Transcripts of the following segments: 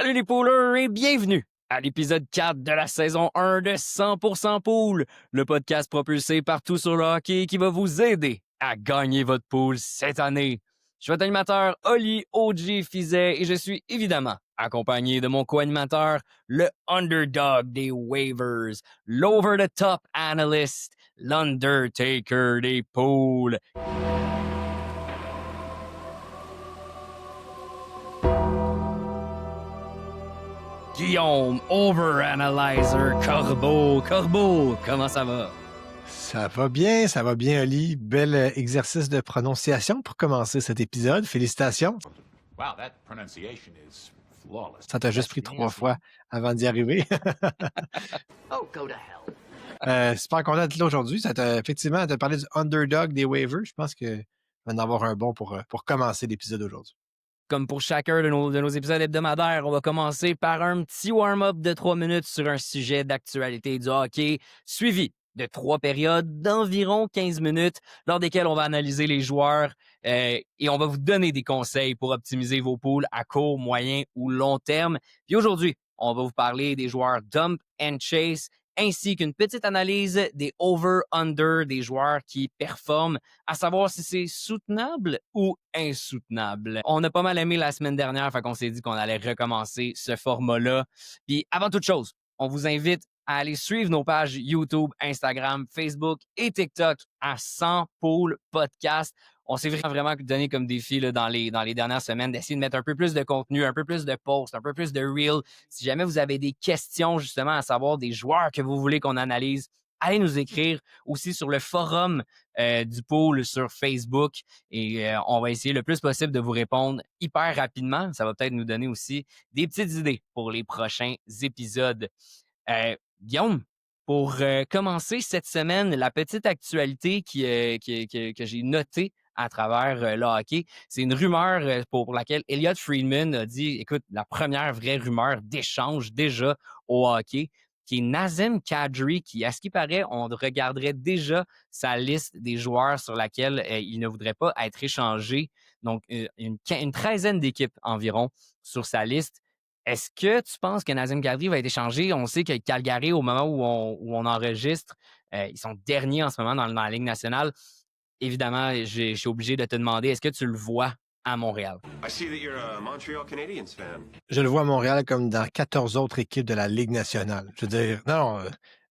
Salut les poolers et bienvenue à l'épisode 4 de la saison 1 de 100% Pool, le podcast propulsé partout sur le hockey qui va vous aider à gagner votre pool cette année. Je suis votre animateur Oli OG Fizet et je suis évidemment accompagné de mon co-animateur, le underdog des waivers, l'over-the-top analyst, l'Undertaker des pools. Guillaume, Overanalyzer, Corbeau, comment ça va? Ça va bien, Oli. Bel exercice de prononciation pour commencer cet épisode. Félicitations. Wow, that pronunciation is flawless. Ça t'a juste pris 3 fois avant d'y arriver. Oh, go to hell. Super content d'être là aujourd'hui. Effectivement, t'as parlé du underdog des waivers. Je pense que va en avoir un bon pour commencer l'épisode aujourd'hui. Comme pour chacun de nos épisodes hebdomadaires, on va commencer par un petit warm-up de 3 minutes sur un sujet d'actualité du hockey, suivi de 3 périodes d'environ 15 minutes, lors desquelles on va analyser les joueurs et on va vous donner des conseils pour optimiser vos pools à court, moyen ou long terme. Puis aujourd'hui, on va vous parler des joueurs dump and chase, ainsi qu'une petite analyse des over-under des joueurs qui performent, à savoir si c'est soutenable ou insoutenable. On a pas mal aimé la semaine dernière, fait qu'on s'est dit qu'on allait recommencer ce format-là. Puis avant toute chose, on vous invite à aller suivre nos pages YouTube, Instagram, Facebook et TikTok à 100 Pool Podcast. On s'est vraiment donné comme défi là, dans les dernières semaines d'essayer de mettre un peu plus de contenu, un peu plus de posts, un peu plus de reels. Si jamais vous avez des questions justement à savoir des joueurs que vous voulez qu'on analyse, allez nous écrire aussi sur le forum du pool sur Facebook et on va essayer le plus possible de vous répondre hyper rapidement. Ça va peut-être nous donner aussi des petites idées pour les prochains épisodes. Guillaume, pour commencer cette semaine, la petite actualité que j'ai notée à travers le hockey, c'est une rumeur pour laquelle Elliot Friedman a dit, écoute, la première vraie rumeur d'échange déjà au hockey, qui est Nazem Kadri, qui, à ce qui paraît, on regarderait déjà sa liste des joueurs sur laquelle il ne voudrait pas être échangé. Donc, une 13aine d'équipes environ sur sa liste. Est-ce que tu penses que Nazem Kadri va être échangé? On sait que Calgary, au moment où on enregistre, ils sont derniers en ce moment dans la Ligue nationale. Évidemment, je suis obligé de te demander, est-ce que tu le vois à Montréal? I see that you're a Montreal Canadiens fan. Je le vois à Montréal comme dans 14 autres équipes de la Ligue nationale. Je veux dire, non,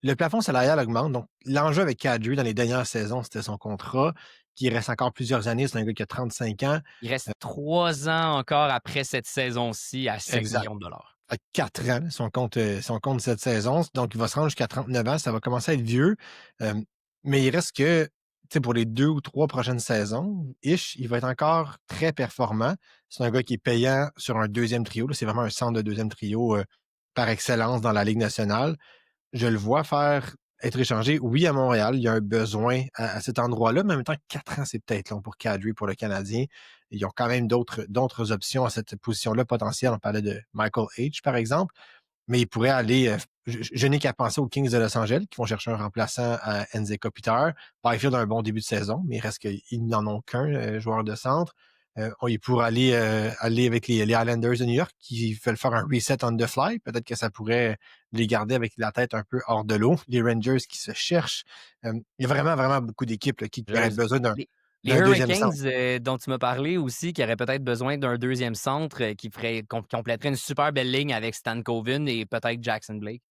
le plafond salarial augmente. Donc, l'enjeu avec Kadri dans les dernières saisons, c'était son contrat, qui reste encore plusieurs années. C'est un gars qui a 35 ans. Il reste 3 ans encore après cette saison-ci à 7 Exact. millions de dollars. À 4 ans, si on compte cette saison. Donc, il va se rendre jusqu'à 39 ans. Ça va commencer à être vieux. Mais il reste que, pour les 2 ou 3 prochaines saisons, il va être encore très performant. C'est un gars qui est payant sur un deuxième trio. Là. C'est vraiment un centre de deuxième trio par excellence dans la Ligue nationale. Je le vois être échangé, oui, à Montréal. Il y a un besoin à cet endroit-là, mais en même temps, 4 ans, c'est peut-être long pour Kadri, pour le Canadien. Ils ont quand même d'autres options à cette position-là potentielle. On parlait de Michael H., par exemple, mais il pourrait aller... je n'ai qu'à penser aux Kings de Los Angeles qui vont chercher un remplaçant à Enze Kopitar. Byfield a un bon début de saison, mais il reste qu'ils n'en ont qu'un joueur de centre. Il pourrait aller avec les Islanders de New York qui veulent faire un reset on the fly. Peut-être que ça pourrait les garder avec la tête un peu hors de l'eau. Les Rangers qui se cherchent. Il y a vraiment, vraiment beaucoup d'équipes là, qui auraient besoin d'un Les deuxième Hurricanes centre. dont tu m'as parlé aussi, qui auraient peut-être besoin d'un deuxième centre qui compléterait une super belle ligne avec Stan Coven et peut-être Jackson Blake.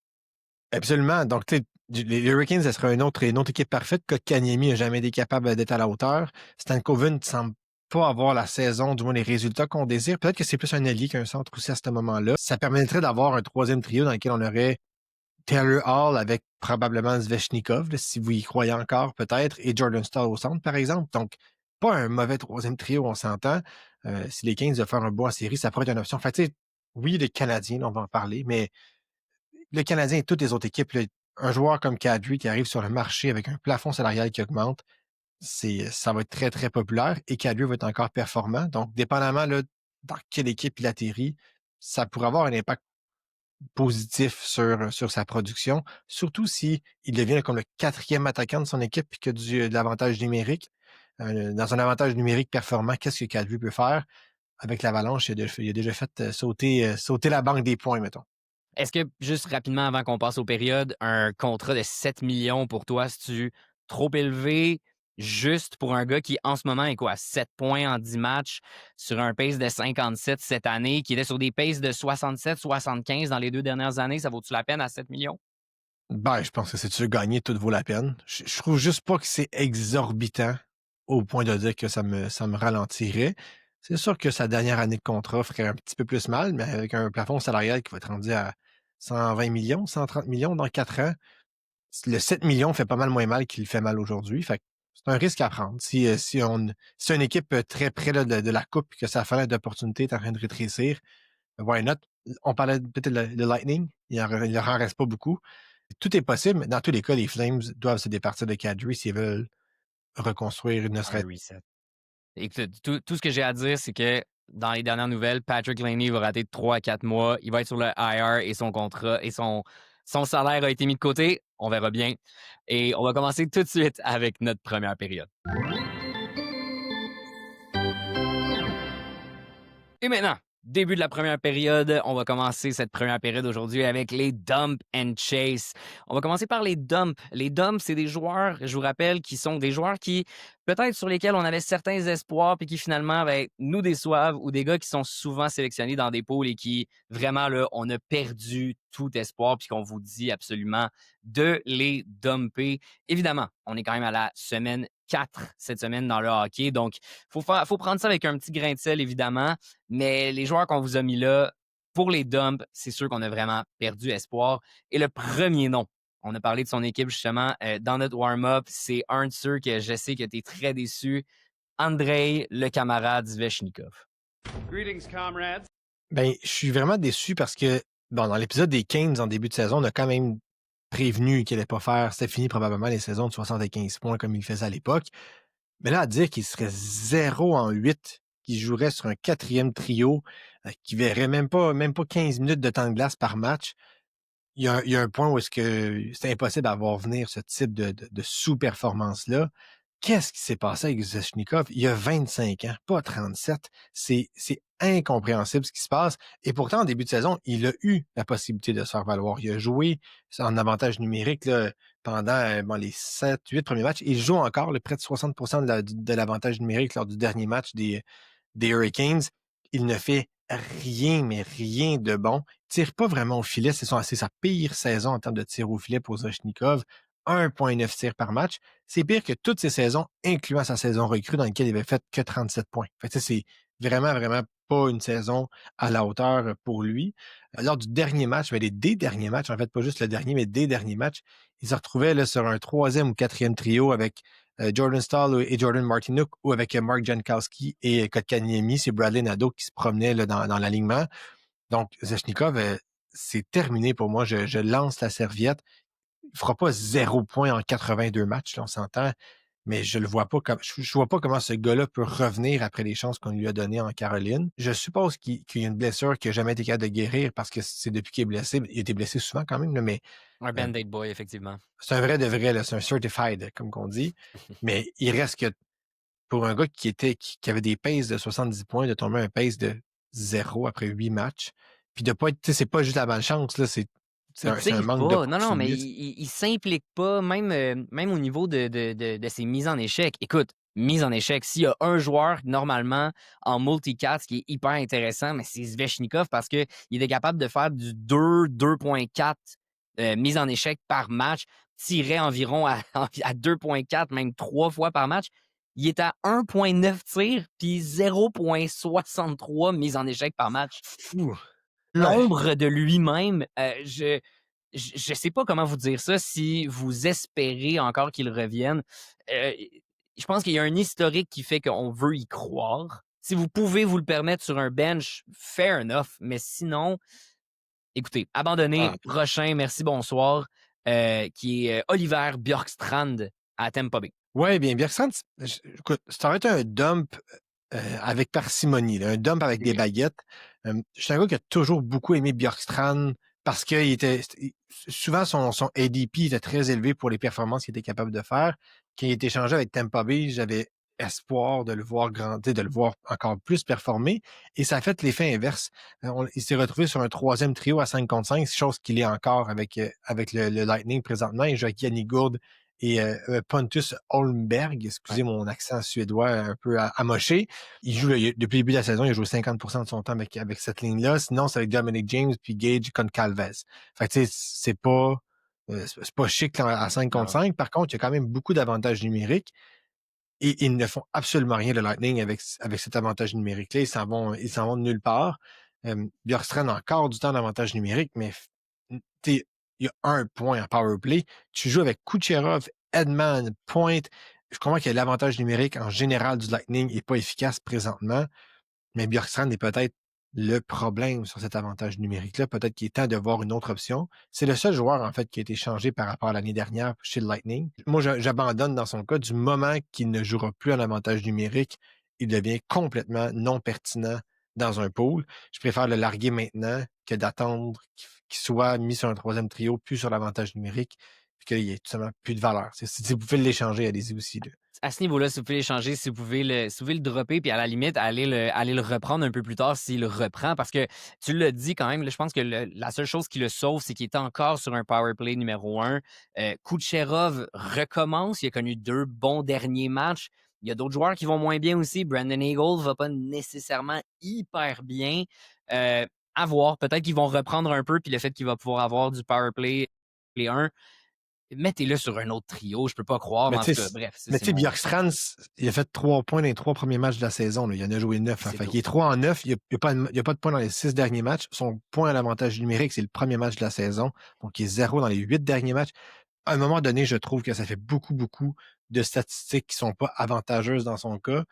Absolument. Donc, tu sais, les Hurricanes, ce serait une autre équipe parfaite. Kotkaniemi n'a jamais été capable d'être à la hauteur. Stan Coven ne semble pas avoir la saison, du moins les résultats qu'on désire. Peut-être que c'est plus un allié qu'un centre aussi à ce moment-là. Ça permettrait d'avoir un troisième trio dans lequel on aurait Taylor Hall avec probablement Svechnikov, là, si vous y croyez encore peut-être, et Jordan Staal au centre, par exemple. Donc, pas un mauvais troisième trio, on s'entend. Si les Kings veulent faire un bon en série, ça pourrait être une option. Fait, oui, les Canadiens, on va en parler, mais le Canadien et toutes les autres équipes, là, un joueur comme Kadri qui arrive sur le marché avec un plafond salarial qui augmente, ça va être très, très populaire et Kadri va être encore performant. Donc, dépendamment là, dans quelle équipe il atterrit, ça pourrait avoir un impact positif sur sa production, surtout si il devient comme le 4e attaquant de son équipe et que de l'avantage numérique. Dans un avantage numérique performant, qu'est-ce que Kadri peut faire? avec l'Avalanche, il a déjà fait sauter la banque des points, mettons. Est-ce que, juste rapidement avant qu'on passe aux périodes, un contrat de 7 millions pour toi, c'est-tu trop élevé juste pour un gars qui, en ce moment, est quoi, 7 points en 10 matchs sur un pace de 57 cette année, qui était sur des paces de 67, 75 dans les 2 dernières années? Ça vaut-tu la peine à 7 millions? Ben, je pense que si tu veux gagner, tout vaut la peine. Je trouve juste pas que c'est exorbitant au point de dire que ça me ralentirait. C'est sûr que sa dernière année de contrat ferait un petit peu plus mal, mais avec un plafond salarial qui va être rendu à 120 millions, 130 millions dans 4 ans, le 7 millions fait pas mal moins mal qu'il fait mal aujourd'hui. Fait que c'est un risque à prendre. Si une équipe très près là, de la coupe et que sa fenêtre d'opportunité est en train de rétrécir, why not? On parlait peut-être de Lightning, il leur en reste pas beaucoup. Tout est possible, mais dans tous les cas, les Flames doivent se départir de Kadri s'ils veulent reconstruire une Un serait. reset. Écoute, tout ce que j'ai à dire, c'est que dans les dernières nouvelles, Patrick Laney va rater de 3 à 4 mois. Il va être sur le IR et son contrat et son salaire a été mis de côté. On verra bien. Et on va commencer tout de suite avec notre première période. Et maintenant, début de la première période. On va commencer cette première période aujourd'hui avec les Dump and Chase. On va commencer par les Dumps. Les Dumps, c'est des joueurs, je vous rappelle, qui sont des joueurs qui, peut-être sur lesquels on avait certains espoirs puis qui finalement nous déçoivent, ou des gars qui sont souvent sélectionnés dans des pools et qui, vraiment, là, on a perdu tout espoir puis qu'on vous dit absolument de les dumper. Évidemment, on est quand même à la semaine 4 cette semaine dans le hockey, donc faut prendre ça avec un petit grain de sel, évidemment. Mais les joueurs qu'on vous a mis là, pour les dumps, c'est sûr qu'on a vraiment perdu espoir. Et le premier nom, on a parlé de son équipe justement dans notre warm-up, c'est un de ceux que je sais que tu es très déçu, Andrei, le camarade Svechnikov. Greetings, comrades. Ben, je suis vraiment déçu parce que dans l'épisode des Canes en début de saison, on a quand même prévenu qu'il allait pas faire. C'était fini probablement les saisons de 75 points comme il faisait à l'époque. Mais là, à dire qu'il serait 0 en 8, qu'il jouerait sur un 4e trio, qui verrait même pas 15 minutes de temps de glace par match, il y a un point où est-ce que c'est impossible d'avoir venir ce type de sous-performance-là. Qu'est-ce qui s'est passé avec Zvechnikov? Il a 25 ans, pas 37. C'est incompréhensible ce qui se passe. Et pourtant, en début de saison, il a eu la possibilité de se faire valoir. Il a joué en avantage numérique là, pendant les 7-8 premiers matchs. Il joue encore près de 60% de l'avantage numérique lors du dernier match des Hurricanes. Il ne fait rien, mais rien de bon. Il tire pas vraiment au filet. C'est sa pire saison en termes de tir au filet pour Zvechnikov. 1,9 tirs par match. C'est pire que toutes ses saisons, incluant sa saison recrue dans laquelle il avait fait que 37 points. Fait que c'est vraiment, vraiment pas une saison à la hauteur pour lui. Lors du dernier match, des derniers matchs, en fait, pas juste le dernier, mais des derniers matchs, il se retrouvait là, sur un 3e ou 4e trio avec Jordan Staal et Jordan Martinook ou avec Mark Jankowski et Kotkaniemi. C'est Bradley Nadeau qui se promenait là, dans l'alignement. Donc, Zvechnikov, c'est terminé pour moi. Je lance la serviette. Il ne fera pas 0 points en 82 matchs, là, on s'entend, mais je le vois pas comme je vois pas comment ce gars-là peut revenir après les chances qu'on lui a données en Caroline. Je suppose qu'il y a une blessure qui n'a jamais été capable de guérir parce que c'est depuis qu'il est blessé. Il a été blessé souvent quand même, là, mais Un Band-Aid boy, effectivement. c'est un vrai de vrai, là, c'est un certified, comme qu'on dit. Mais il reste que pour un gars qui avait des paces de 70 points, de tomber un pace de 0 après 8 matchs, puis de pas être, tu sais, c'est pas juste la malchance, là, c'est un manque pas. Non, mais d'opportunisme. il s'implique pas, même au niveau de ses mises en échec. Écoute, mise en échec, s'il y a un joueur, normalement, en multicast qui est hyper intéressant, mais c'est Svechnikov parce qu'il était capable de faire du 2,4 mise en échec par match, tirait environ à 2,4, même 3 fois par match. Il est à 1,9 tirs, puis 0,63 mise en échec par match. Fou. L'ombre de lui-même, je sais pas comment vous dire ça, si vous espérez encore qu'il revienne. Je pense qu'il y a un historique qui fait qu'on veut y croire. Si vous pouvez vous le permettre sur un bench, fair enough. Mais sinon, écoutez, abandonnez. Prochain, merci, bonsoir, qui est Oliver Bjorkstrand à Tampa Bay. Oui, bien, Bjorkstrand, écoute, ça aurait été un dump avec parcimonie, là, un dump avec des baguettes. Je suis un gars qui a toujours beaucoup aimé Bjorkstrand parce que souvent son ADP était très élevé pour les performances qu'il était capable de faire. Quand il était échangé avec Tampa Bay, j'avais espoir de le voir grandir, de le voir encore plus performer. Et ça a fait l'effet inverse. Il s'est retrouvé sur un troisième trio à 5 contre 5, chose qu'il est encore avec le Lightning présentement. Il joue avec Yanni Gourde et Pontus Holmberg. Excusez mon accent suédois un peu amoché. Depuis le début de la saison, il a joué 50% de son temps avec cette ligne-là. Sinon, c'est avec Dominic James puis Gage Goncalves. Fait que tu sais, c'est pas chic à 5 contre 5. Par contre, il y a quand même beaucoup d'avantages numériques. Et ils ne font absolument rien, le Lightning, avec cet avantage numérique-là. Ils s'en vont de nulle part. Bjorkstrand a encore du temps d'avantage numérique, mais il y a 1 point en power play. Tu joues avec Kucherov, Edman, Point. Je comprends que l'avantage numérique en général du Lightning n'est pas efficace présentement, mais Bjorkstrand est peut-être le problème sur cet avantage numérique-là. Peut-être qu'il est temps de voir une autre option. C'est le seul joueur, en fait, qui a été changé par rapport à l'année dernière chez le Lightning. Moi, j'abandonne dans son cas. Du moment qu'il ne jouera plus en avantage numérique, il devient complètement non pertinent dans un pool. Je préfère le larguer maintenant que d'attendre qu'il soit mis sur un troisième trio, plus sur l'avantage numérique, puis qu'il n'y ait tout simplement plus de valeur. Si vous pouvez l'échanger, allez-y aussi. Là. À ce niveau-là, si vous pouvez l'échanger, si vous pouvez le dropper, puis à la limite, aller le reprendre un peu plus tard s'il le reprend, parce que tu l'as dit quand même, là, je pense que la seule chose qui le sauve, c'est qu'il est encore sur un power play numéro 1. Kucherov recommence, il a connu 2 bons derniers matchs. Il y a d'autres joueurs qui vont moins bien aussi. Brandon Eagle va pas nécessairement hyper bien. À voir, peut-être qu'ils vont reprendre un peu, puis le fait qu'il va pouvoir avoir du power play 1, mettez-le sur un autre trio, je peux pas croire, mais en tout cas, bref. Mais tu sais, Bjorkstrand, il a fait 3 points dans les 3 premiers matchs de la saison. Là. Il en a joué 9. Fait qu'il est 3 en 9. Il n'y a pas de points dans les 6 derniers matchs. Son point à l'avantage numérique, c'est le premier match de la saison. Donc, il est 0 dans les 8 derniers matchs. À un moment donné, je trouve que ça fait beaucoup, beaucoup de statistiques qui sont pas avantageuses dans son cas.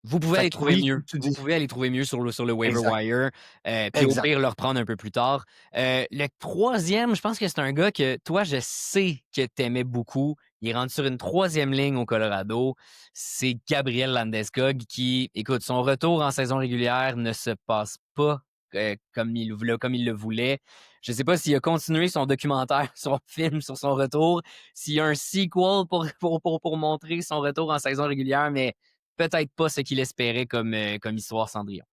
Vous pouvez aller trouver mieux. Vous pouvez aller trouver mieux sur le waiver wire. Puis au pire, le reprendre un peu plus tard. Le troisième, je pense que c'est un gars que toi, je sais que tu aimais beaucoup. Il est rendu sur une 3e ligne au Colorado. C'est Gabriel Landeskog qui, écoute, son retour en saison régulière ne se passe pas comme il le voulait. Je ne sais pas s'il a continué son documentaire, son film sur son retour, s'il y a un sequel pour montrer son retour en saison régulière, mais peut-être pas ce qu'il espérait comme histoire Cendrillon.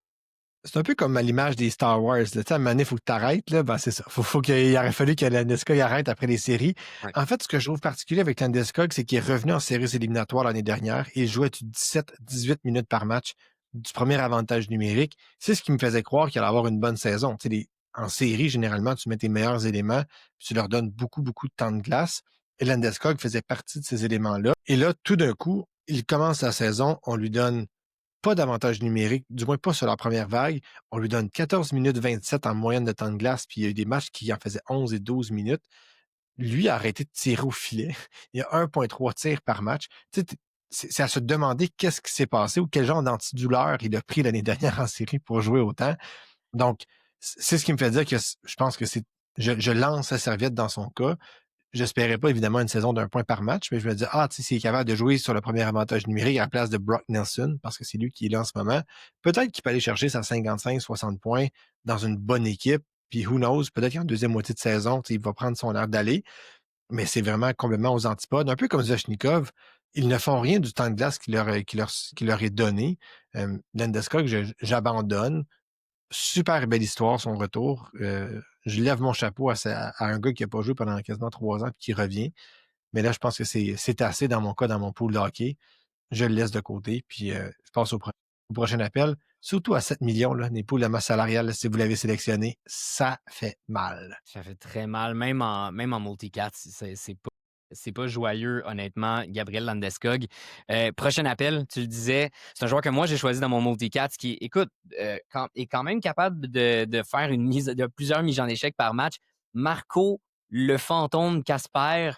C'est un peu comme à l'image des Star Wars. Tu sais, à un moment donné, il faut que tu arrêtes. Ben, c'est ça. Faut qu'il aurait fallu que Landeskog arrête après les séries. Ouais. En fait, ce que je trouve particulier avec Landeskog, c'est qu'il est revenu en séries éliminatoires l'année dernière et il jouait 17-18 minutes par match du premier avantage numérique. C'est ce qui me faisait croire qu'il allait avoir une bonne saison. Tu sais, en série, généralement, tu mets tes meilleurs éléments puis tu leur donnes beaucoup, beaucoup de temps de glace. Et Landeskog faisait partie de ces éléments-là. Et là, tout d'un coup, il commence la saison, on lui donne pas d'avantage numérique, du moins pas sur la première vague. On lui donne 14 minutes 27 en moyenne de temps de glace, puis il y a eu des matchs qui en faisaient 11 et 12 minutes. Lui a arrêté de tirer au filet. Il y a 1,3 tirs par match. Tu sais, c'est à se demander qu'est-ce qui s'est passé ou quel genre d'antidouleur il a pris l'année dernière en série pour jouer autant. Donc, c'est ce qui me fait dire que je pense que je lance la serviette dans son cas. J'espérais pas, évidemment, une saison d'1 point par match, mais je me dis, tu sais, s'il est capable de jouer sur le premier avantage numérique à la place de Brock Nelson, parce que c'est lui qui est là en ce moment, peut-être qu'il peut aller chercher sa 55-60 points dans une bonne équipe, puis who knows, peut-être qu'en deuxième moitié de saison, il va prendre son air d'aller, mais c'est vraiment complètement aux antipodes, un peu comme Zvechnikov. Ils ne font rien du temps de glace qui leur est donné. Landeskog, j'abandonne. Super belle histoire, son retour. Je lève mon chapeau à un gars qui n'a pas joué pendant quasiment 3 ans et qui revient. Mais là, je pense que c'est assez dans mon cas, dans mon pool de hockey. Je le laisse de côté, puis je passe au prochain appel. Surtout à 7 millions, là, les poules de masse salariale, là, si vous l'avez sélectionné, ça fait mal. Ça fait très mal, même en multicat, c'est pas joyeux, honnêtement, Gabriel Landeskog. Prochain appel, tu le disais, c'est un joueur que moi j'ai choisi dans mon multicat qui, écoute, est quand même capable de faire plusieurs mises en échec par match. Marco, le fantôme Casper,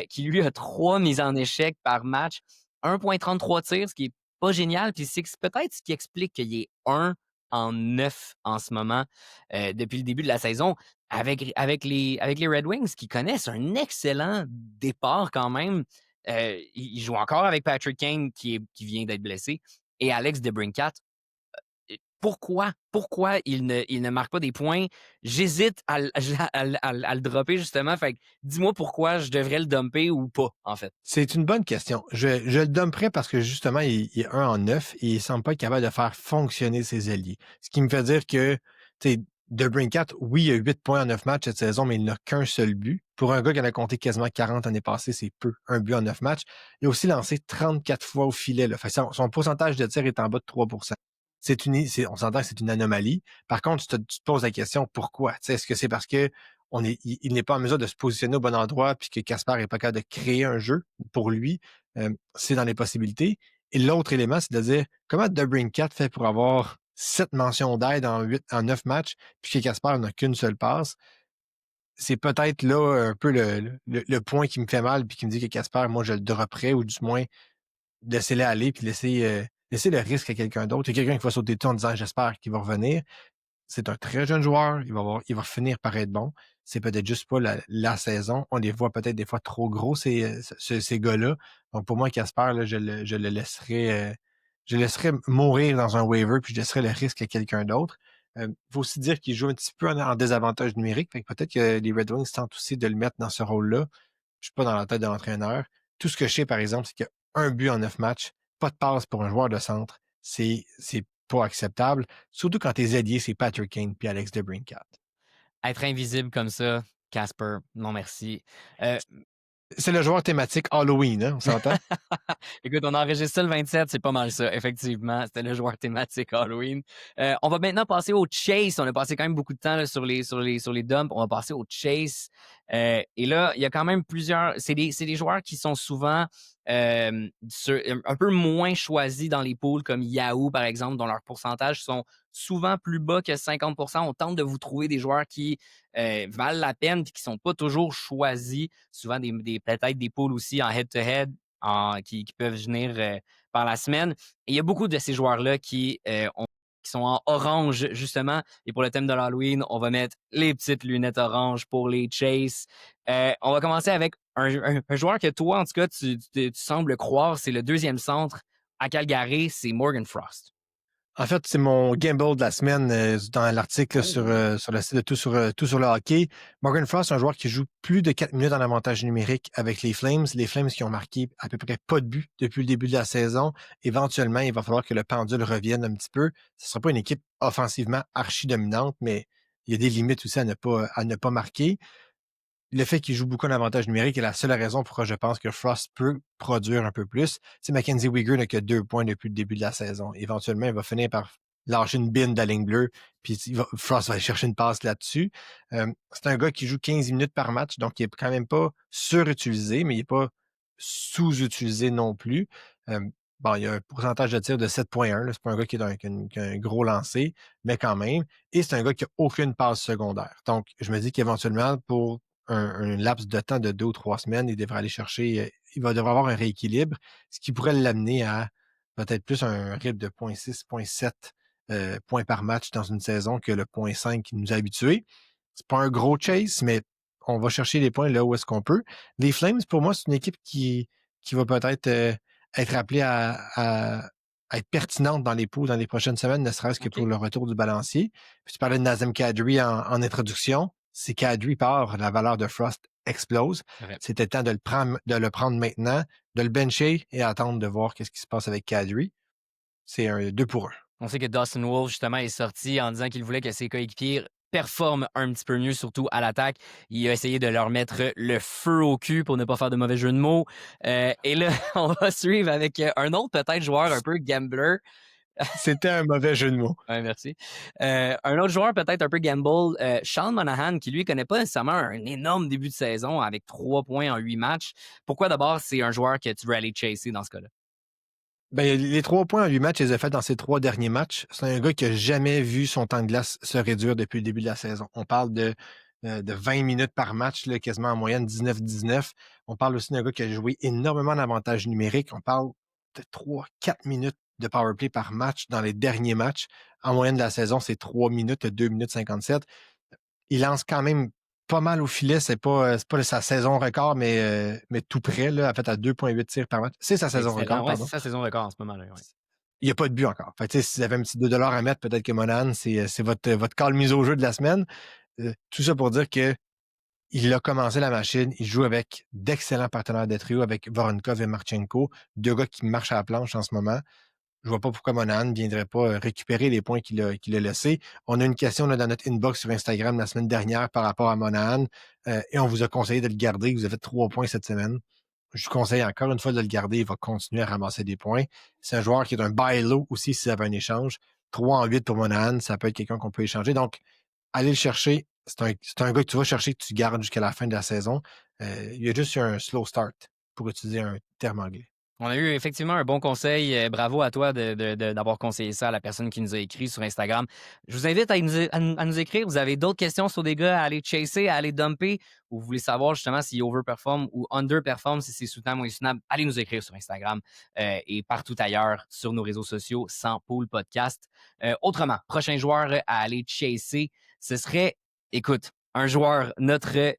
qui lui a 3 mises en échec par match, 1,33 tirs, ce qui est pas génial, puis c'est peut-être ce qui explique qu'il est 1 en 9 en ce moment depuis le début de la saison avec les Red Wings qui connaissent un excellent départ quand même. Ils jouent encore avec Patrick Kane qui vient d'être blessé et Alex DeBrincat. pourquoi il ne marque pas des points? J'hésite à le dropper, justement. Fait que dis-moi pourquoi je devrais le dumper ou pas, en fait. C'est une bonne question. Je le dumperais parce que justement, il est 1 en 9 et il semble pas être capable de faire fonctionner ses alliés. Ce qui me fait dire que, tu sais, DeBrincat, oui, il a 8 points en 9 matchs cette saison, mais il n'a qu'un seul but. Pour un gars qui en a compté quasiment 40 l'année passée, c'est peu. Un but en 9 matchs. Il a aussi lancé 34 fois au filet. Là. Fait que son pourcentage de tir est en bas de 3 on s'entend que c'est une anomalie. Par contre, tu te poses la question, pourquoi? T'sais, est-ce que c'est parce que il n'est pas en mesure de se positionner au bon endroit puis que Casper n'est pas capable de créer un jeu pour lui? C'est dans les possibilités. Et l'autre élément, c'est de dire comment DeBrincat fait pour avoir 7 mentions d'aide en 9 matchs puis que Casper n'a qu'une seule passe. C'est peut-être là un peu le point qui me fait mal puis qui me dit que Casper, moi, je le dropperais ou du moins laisser-le aller puis laisser le risque à quelqu'un d'autre. Il y a quelqu'un qui va sauter dessus en disant j'espère qu'il va revenir. C'est un très jeune joueur. Il va finir par être bon. C'est peut-être juste pas la saison. On les voit peut-être des fois trop gros, ces gars-là. Donc, pour moi, Casper, là, je le laisserais mourir dans un waiver, puis je laisserais le risque à quelqu'un d'autre. Il faut aussi dire qu'il joue un petit peu en désavantage numérique. Fait que peut-être que les Red Wings tentent aussi de le mettre dans ce rôle-là. Je suis pas dans la tête de l'entraîneur. Tout ce que je sais, par exemple, c'est qu'il y a un but en 9 matchs, pas de passe pour un joueur de centre. C'est pas acceptable. Surtout quand tes alliés, c'est Patrick Kane puis Alex DeBrincat. Être invisible comme ça, Casper, non merci. C'est le joueur thématique Halloween, hein, on s'entend? Écoute, on enregistre ça le 27, c'est pas mal ça, effectivement. C'était le joueur thématique Halloween. On va maintenant passer au chase. On a passé quand même beaucoup de temps là, sur les dumps. On va passer au chase. Et là, il y a quand même plusieurs. C'est des joueurs qui sont souvent un peu moins choisis dans les pools, comme Yahoo, par exemple, dont leurs pourcentages sont souvent plus bas que 50%. On tente de vous trouver des joueurs qui valent la peine et qui sont pas toujours choisis. Souvent peut-être des pools aussi en head-to-head qui peuvent venir par la semaine. Et il y a beaucoup de ces joueurs-là qui sont en orange, justement. Et pour le thème de l'Halloween, on va mettre les petites lunettes oranges pour les Chase. On va commencer avec un joueur que toi, en tout cas, tu sembles croire, c'est le deuxième centre à Calgary, c'est Morgan Frost. En fait, c'est mon gamble de la semaine dans l'article sur le site de tout sur le hockey. Morgan Frost, c'est un joueur qui joue plus de 4 minutes en avantage numérique avec les Flames. Les Flames qui ont marqué à peu près pas de but depuis le début de la saison. Éventuellement, il va falloir que le pendule revienne un petit peu. Ce ne sera pas une équipe offensivement archi-dominante, mais il y a des limites aussi à ne pas marquer. Le fait qu'il joue beaucoup en avantage numérique est la seule raison pourquoi je pense que Frost peut produire un peu plus. C'est Mackenzie Weegar n'a que 2 points depuis le début de la saison. Éventuellement, il va finir par lâcher une bine de la ligne bleue, puis Frost va aller chercher une passe là-dessus. C'est un gars qui joue 15 minutes par match, donc il n'est quand même pas surutilisé, mais il n'est pas sous-utilisé non plus. Bon, il y a un pourcentage de tir de 7,1. C'est pas un gars qui a un gros lancer, mais quand même. Et c'est un gars qui n'a aucune passe secondaire. Donc, je me dis qu'éventuellement, pour un laps de temps de 2 ou 3 semaines, il devrait aller chercher, devrait avoir un rééquilibre, ce qui pourrait l'amener à peut-être plus un rythme de 0,6, 0,7 points par match dans une saison que le 0,5 qui nous a habitués. C'est pas un gros chase, mais on va chercher les points là où est-ce qu'on peut. Les Flames, pour moi, c'est une équipe qui va peut-être être appelée à être pertinente dans les poules dans les prochaines semaines, ne serait-ce que pour le retour du balancier. Puis tu parlais de Nazem Kadri en introduction. Si Kadri part, la valeur de Frost explose. C'était temps de le prendre maintenant, de le bencher et attendre de voir qu'est-ce qui se passe avec Kadri. C'est un 2 pour 1. On sait que Dustin Wolf, justement, est sorti en disant qu'il voulait que ses coéquipiers performent un petit peu mieux, surtout à l'attaque. Il a essayé de leur mettre le feu au cul pour ne pas faire de mauvais jeu de mots. Et là, on va suivre avec un autre peut-être joueur un peu gambler. C'était un mauvais jeu de mots. Oui, merci. Un autre joueur peut-être un peu gamble, Sean Monahan, qui lui connaît pas nécessairement un énorme début de saison avec 3 points en 8 matchs. Pourquoi d'abord c'est un joueur que tu veux aller chasser dans ce cas-là? Ben, les 3 points en 8 matchs, il les a fait dans ses 3 derniers matchs. C'est un gars qui n'a jamais vu son temps de glace se réduire depuis le début de la saison. On parle de 20 minutes par match, là, quasiment en moyenne 19-19. On parle aussi d'un gars qui a joué énormément d'avantages numériques. On parle de 3-4 minutes de powerplay par match dans les derniers matchs. En moyenne de la saison, c'est 3 minutes, 2 minutes 57. Il lance quand même pas mal au filet. C'est pas sa saison record, mais tout près, là, en fait, à 2,8 tirs par match. C'est sa saison record, Ouais, pardon. c'est sa saison record en ce moment. Là, ouais. il n'y a pas de but encore. Fait que, si vous avez un petit 2 $ à mettre, peut-être que Monahan, c'est votre call mise au jeu de la semaine. Tout ça pour dire que il a commencé la machine. Il joue avec d'excellents partenaires de trio, avec Voronkov et Marchenko, deux gars qui marchent à la planche en ce moment. Je vois pas pourquoi Monahan ne viendrait pas récupérer les points qu'il a laissés. On a une question là, dans notre inbox sur Instagram la semaine dernière par rapport à Monahan et on vous a conseillé de le garder. Vous avez fait 3 points cette semaine. Je vous conseille encore une fois de le garder. Il va continuer à ramasser des points. C'est un joueur qui est un buy low aussi si vous avez un échange. 3-8 pour Monahan, ça peut être quelqu'un qu'on peut échanger. Donc, allez le chercher. C'est un gars que tu vas chercher, que tu gardes jusqu'à la fin de la saison. Il y a juste eu un slow start, pour utiliser un terme anglais. On a eu effectivement un bon conseil. Bravo à toi d'avoir conseillé ça à la personne qui nous a écrit sur Instagram. Je vous invite à nous écrire. Vous avez d'autres questions sur des gars à aller chasser, à aller dumper, ou vous voulez savoir justement s'il overperforme ou underperforme, si c'est soutenable ou insoutenable, allez nous écrire sur Instagram et partout ailleurs sur nos réseaux sociaux sans pool podcast. Autrement, prochain joueur à aller chasser, ce serait, écoute, un joueur, notre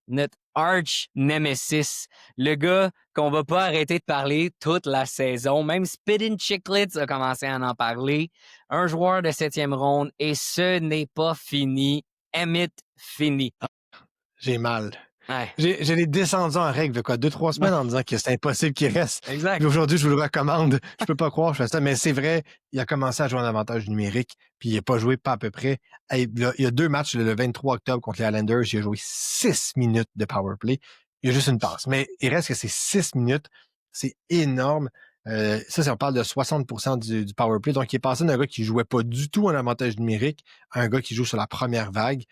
arch nemesis, le gars qu'on va pas arrêter de parler toute la saison. Même Spittin' Chicklets a commencé à en parler. Un joueur de 7e ronde et ce n'est pas fini. Emmett Finney. J'ai mal. Ouais. Je l'ai descendu en règle de quoi 2-3 semaines en disant que c'est impossible qu'il reste. Exact. Puis aujourd'hui, je vous le recommande. Je peux pas croire que je fais ça, mais c'est vrai, il a commencé à jouer en avantage numérique, puis il n'a pas joué pas à peu près. Il y a 2 matchs le 23 octobre contre les Islanders, il a joué 6 minutes de power play. Il y a juste une passe, mais il reste que c'est 6 minutes. C'est énorme. Ça, on parle de 60% du power play. Donc, il est passé d'un gars qui jouait pas du tout en avantage numérique à un gars qui joue sur la première vague.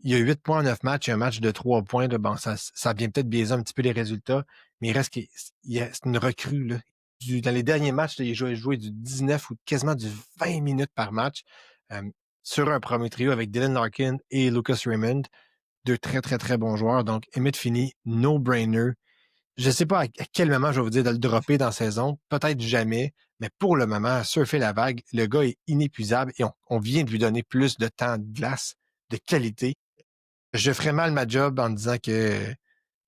Il y a 8 points en 9 matchs, il y a un match de 3 points. Là, bon, ça vient peut-être biaiser un petit peu les résultats, mais il reste que c'est une recrue. Là. Dans les derniers matchs, là, il a joué du 19 ou quasiment du 20 minutes par match sur un premier trio avec Dylan Larkin et Lucas Raymond. 2 très, très, très bons joueurs. Donc, Emmett Finney, no-brainer. Je ne sais pas à quel moment je vais vous dire de le dropper dans la saison. Peut-être jamais. Mais pour le moment, surfer la vague, le gars est inépuisable et on vient de lui donner plus de temps de glace, de qualité. Je ferais mal ma job en disant que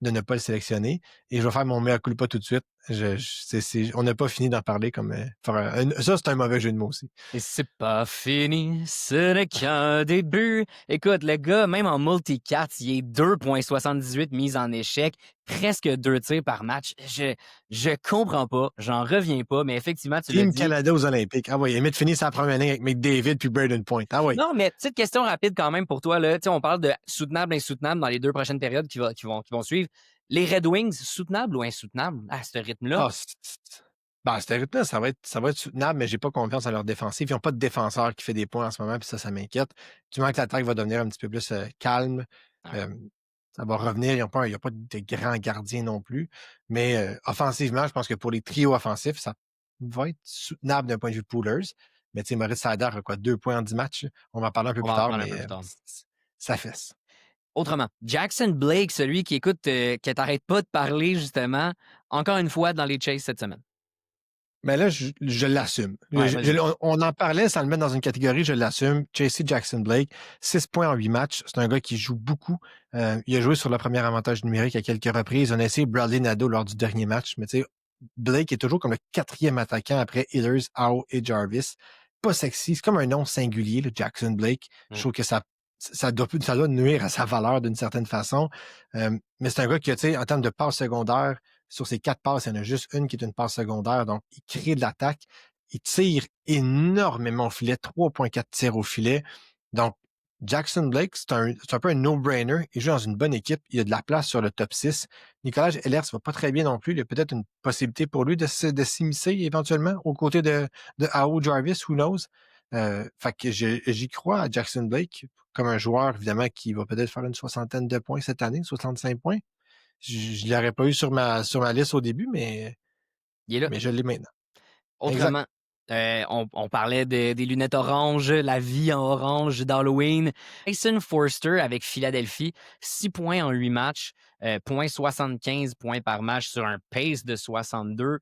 de ne pas le sélectionner et je vais faire mon mea culpa tout de suite. On n'a pas fini d'en parler comme ça, c'est un mauvais jeu de mots aussi. Et c'est pas fini, ce n'est qu'un début. Écoute, le gars, même en multi-cat, il est 2,78 mises en échec, presque 2 tirs par match. Je comprends pas, j'en reviens pas, mais effectivement, tu l'as Team dit. Canada aux Olympiques. Ah oui, Emmett Finney sa première ligne avec McDavid puis Braden Point. Ah oui. Non, mais petite question rapide quand même pour toi. Là. On parle de soutenable, insoutenable dans les 2 prochaines périodes qui vont suivre. Les Red Wings, soutenables ou insoutenables à ce rythme-là? Ce rythme-là, ça va être soutenable, mais j'ai pas confiance en leur défensive. Ils n'ont pas de défenseur qui fait des points en ce moment, puis ça m'inquiète. Du moment que l'attaque va devenir un petit peu plus calme, ça va revenir. Il n'y a pas de grands gardiens non plus. Mais offensivement, je pense que pour les trios offensifs, ça va être soutenable d'un point de vue poolers. Mais tu sais, Maurice Seider a 2 points en 10 matchs. On va en parler un peu plus tard, mais ça fesse. Autrement, Jackson Blake, celui qui écoute, que t'arrêtes pas de parler justement, encore une fois dans les chases cette semaine. Mais là, je l'assume. Ouais, on en parlait sans le mettre dans une catégorie, je l'assume. J.C. Jackson Blake, 6 points en 8 matchs. C'est un gars qui joue beaucoup. Il a joué sur le premier avantage numérique à quelques reprises. On a essayé Bradley Nadeau lors du dernier match. Mais tu sais, Blake est toujours comme le 4e attaquant après Ehlers, Howe et Jarvis. Pas sexy. C'est comme un nom singulier, le Jackson Blake. Je trouve que ça doit nuire à sa valeur d'une certaine façon. Mais c'est un gars qui, tu sais, en termes de passes secondaires, sur ses 4 passes, il y en a juste une qui est une passe secondaire. Donc, il crée de l'attaque. Il tire énormément au filet. 3,4 tirs au filet. Donc, Jackson Blake, c'est un peu un no-brainer. Il joue dans une bonne équipe. Il y a de la place sur le top 6. Nicolas Ehlers va pas très bien non plus. Il y a peut-être une possibilité pour lui de s'immiscer éventuellement aux côtés de Howe Jarvis, who knows. Fait que j'y crois à Jackson Blake comme un joueur, évidemment, qui va peut-être faire une 60aine de points cette année, 65 points. Je ne l'aurais pas eu sur ma liste au début, mais je l'ai maintenant. Autrement, on parlait des lunettes oranges, la vie en orange d'Halloween. Tyson Foerster avec Philadelphie, 6 points en 8 matchs, 0,75 points par match sur un pace de 62.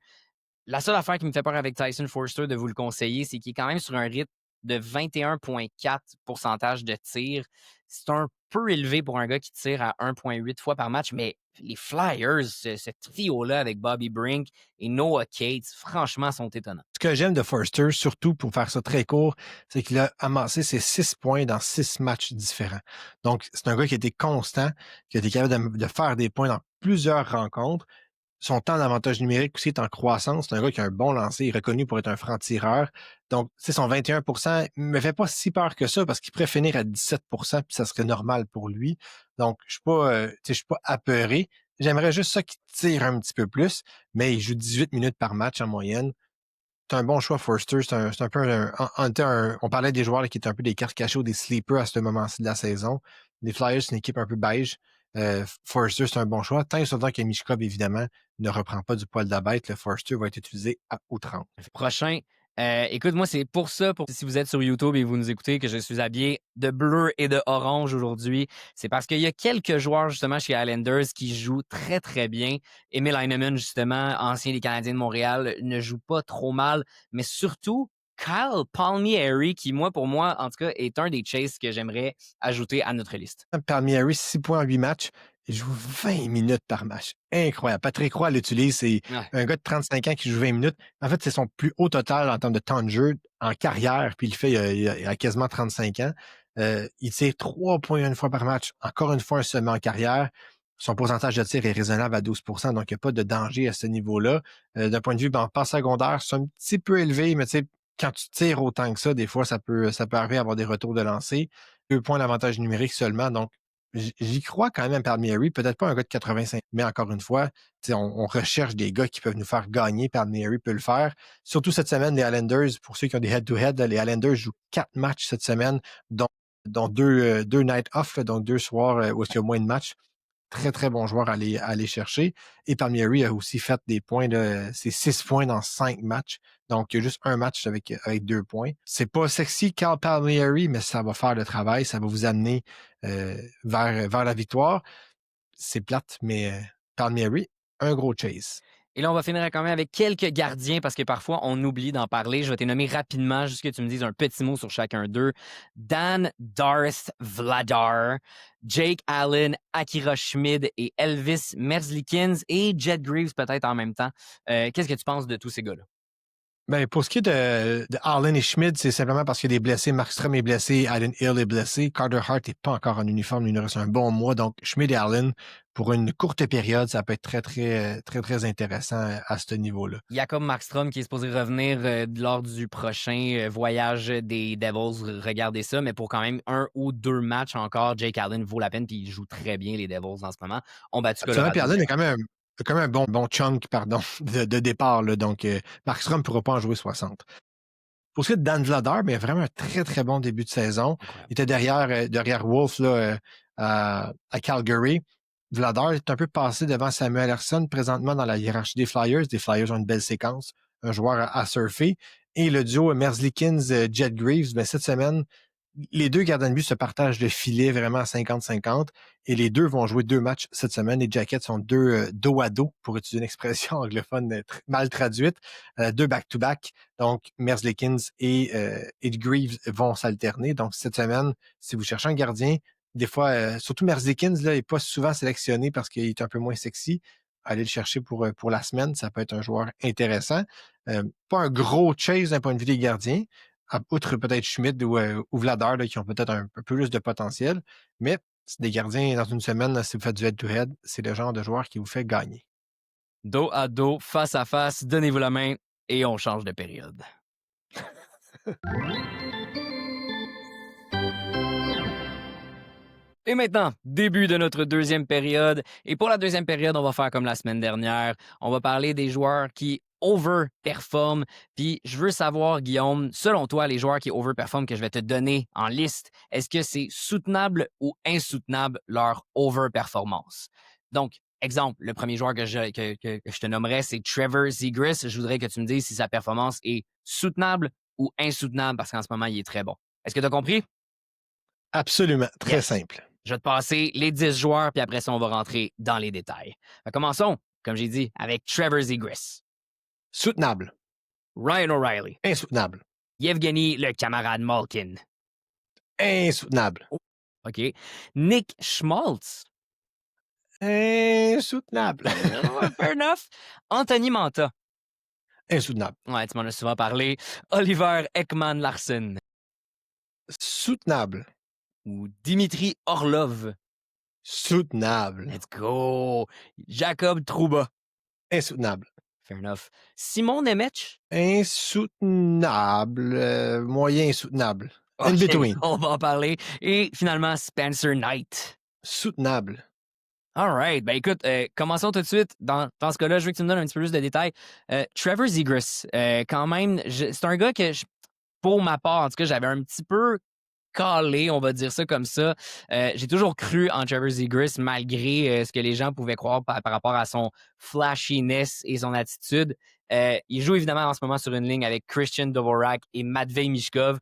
La seule affaire qui me fait peur avec Tyson Foerster de vous le conseiller, c'est qu'il est quand même sur un rythme de 21,4% de tir. C'est un peu élevé pour un gars qui tire à 1,8 fois par match, mais les Flyers, ce trio-là avec Bobby Brink et Noah Cates, franchement, sont étonnants. Ce que j'aime de Forster, surtout pour faire ça très court, c'est qu'il a amassé ses 6 points dans 6 matchs différents. Donc, c'est un gars qui a été constant, qui a été capable de faire des points dans plusieurs rencontres. Son temps d'avantage numérique aussi est en croissance. C'est un gars qui a un bon lancer, il est reconnu pour être un franc-tireur. Donc, son 21 ne me fait pas si peur que ça parce qu'il pourrait finir à 17 puis ça serait normal pour lui. Donc, je ne suis pas apeuré. J'aimerais juste ça qu'il tire un petit peu plus, mais il joue 18 minutes par match en moyenne. C'est un bon choix, Forster. C'est un peu on parlait des joueurs là, qui étaient un peu des cartes cachées ou des sleepers à ce moment-ci de la saison. Les Flyers, c'est une équipe un peu beige. Forster, c'est un bon choix. Tant et surtout que Mishkov, évidemment, ne reprend pas du poil de la bête, le Forster va être utilisé à outrance. Prochain. Écoute, moi, c'est pour ça, si vous êtes sur YouTube et vous nous écoutez, que je suis habillé de bleu et de orange aujourd'hui. C'est parce qu'il y a quelques joueurs, justement, chez Islanders qui jouent très, très bien. Emil Heinemann, justement, ancien des Canadiens de Montréal, ne joue pas trop mal. Mais surtout, Kyle Palmieri, qui, pour moi, en tout cas, est un des chases que j'aimerais ajouter à notre liste. Palmieri, 6 points en 8 matchs. Il joue 20 minutes par match. Incroyable. Patrick Roy l'utilise. C'est un gars de 35 ans qui joue 20 minutes. En fait, c'est son plus haut total en termes de temps de jeu en carrière. Puis il le fait il a quasiment 35 ans. Il tire 3 points une fois par match. Encore une fois, un seulement en carrière. Son pourcentage de tir est raisonnable à 12 donc il n'y a pas de danger à ce niveau-là. D'un point de vue passe secondaire, c'est un petit peu élevé, mais tu sais, quand tu tires autant que ça, des fois, ça peut arriver à avoir des retours de lancer. 2 points d'avantage numérique seulement. Donc, j'y crois quand même à Palmieri, peut-être pas un gars de 85, mais encore une fois, on recherche des gars qui peuvent nous faire gagner. Palmieri peut le faire. Surtout cette semaine, les Islanders, pour ceux qui ont des head-to-head, les Islanders jouent 4 matchs cette semaine, dont 2 night off, donc 2 soirs où il y a moins de matchs. Très, très bon joueur à aller chercher. Et Palmieri a aussi fait des points, c'est 6 points dans 5 matchs. Donc, il y a juste un match avec 2 points. C'est pas sexy, Carl Palmieri, mais ça va faire le travail. Ça va vous amener vers la victoire. C'est plate, mais Palmieri, un gros chase. Et là, on va finir quand même avec quelques gardiens parce que parfois, on oublie d'en parler. Je vais te nommer rapidement, juste que tu me dises un petit mot sur chacun d'eux. Dan Darth Vladar, Jake Allen, Akira Schmid et Elvis Merzlikins et Jet Greaves peut-être en même temps. Qu'est-ce que tu penses de tous ces gars-là? Ben, pour ce qui est de Allen et Schmid, c'est simplement parce qu'il y a des blessés. Markstrom est blessé, Allen Hill est blessé, Carter Hart n'est pas encore en uniforme, il nous reste un bon mois. Donc, Schmid et Allen, pour une courte période, ça peut être très, très, très, très intéressant à ce niveau-là. Jacob Markstrom qui est supposé revenir lors du prochain voyage des Devils. Regardez ça, mais pour quand même 1 ou 2 matchs encore, Jake Allen vaut la peine puis il joue très bien les Devils en ce moment. On battu Colorado. Puis Allen est quand même un bon chunk de départ. Là, donc, Markstrom ne pourra pas en jouer 60. Pour ce qui est de Dan Vladar, mais vraiment un très, très bon début de saison. Il était derrière Wolf là, à Calgary. Vladar est un peu passé devant Samuel Ersson présentement dans la hiérarchie des Flyers. Les Flyers ont une belle séquence, un joueur à surfer. Et le duo Merzlikins-Jet Greaves, cette semaine, les deux gardiens de but se partagent le filet vraiment à 50-50 et les deux vont jouer 2 matchs cette semaine. Les Jackets sont 2 dos à dos, pour utiliser une expression anglophone mal traduite, 2 back-to-back. Donc, Merzlikins et Greaves vont s'alterner. Donc, cette semaine, si vous cherchez un gardien, des fois, surtout Merzlikins, là, n'est pas souvent sélectionné parce qu'il est un peu moins sexy. Allez le chercher pour la semaine, ça peut être un joueur intéressant. Pas un gros chase d'un point de vue des gardiens, outre peut-être Schmidt ou Vladar, là, qui ont peut-être un peu plus de potentiel. Mais c'est des gardiens dans une semaine, là, si vous faites du head-to-head, c'est le genre de joueur qui vous fait gagner. Dos à dos, face à face, donnez-vous la main et on change de période. Et maintenant, début de notre deuxième période. Et pour la deuxième période, on va faire comme la semaine dernière. On va parler des joueurs qui overperforment. Puis je veux savoir, Guillaume, selon toi, les joueurs qui overperforment que je vais te donner en liste, est-ce que c'est soutenable ou insoutenable leur overperformance? Donc, exemple, le premier joueur que je te nommerais, c'est Trevor Zegras. Je voudrais que tu me dises si sa performance est soutenable ou insoutenable parce qu'en ce moment, il est très bon. Est-ce que tu as compris? Absolument. Très simple. Je vais te passer les 10 joueurs, puis après ça, on va rentrer dans les détails. Commençons, comme j'ai dit, avec Trevor Zegras. Soutenable. Ryan O'Reilly. Insoutenable. Yevgeny, le camarade Malkin. Insoutenable. OK. Nick Schmaltz. Insoutenable. Ouais, fair enough. Anthony Manta. Insoutenable. Ouais, tu m'en as souvent parlé. Oliver Ekman-Larsson. Soutenable. Ou Dimitri Orlov. Soutenable. Let's go. Jacob Trouba. Insoutenable. Fair enough. Simon Nemec. Insoutenable. Moyen insoutenable. In Ok, between. on va en parler. Et finalement, Spencer Knight. Soutenable. All right. Ben écoute, commençons tout de suite. Dans ce cas-là, je veux que tu me donnes un petit peu plus de détails. Trevor Zegras, quand même, c'est un gars que, pour ma part, en tout cas, j'avais un petit peu calé, on va dire ça comme ça. J'ai toujours cru en Trevor Zegras, malgré ce que les gens pouvaient croire par rapport à son flashiness et son attitude. Il joue évidemment en ce moment sur une ligne avec Christian Dvorak et Matvei Michkov.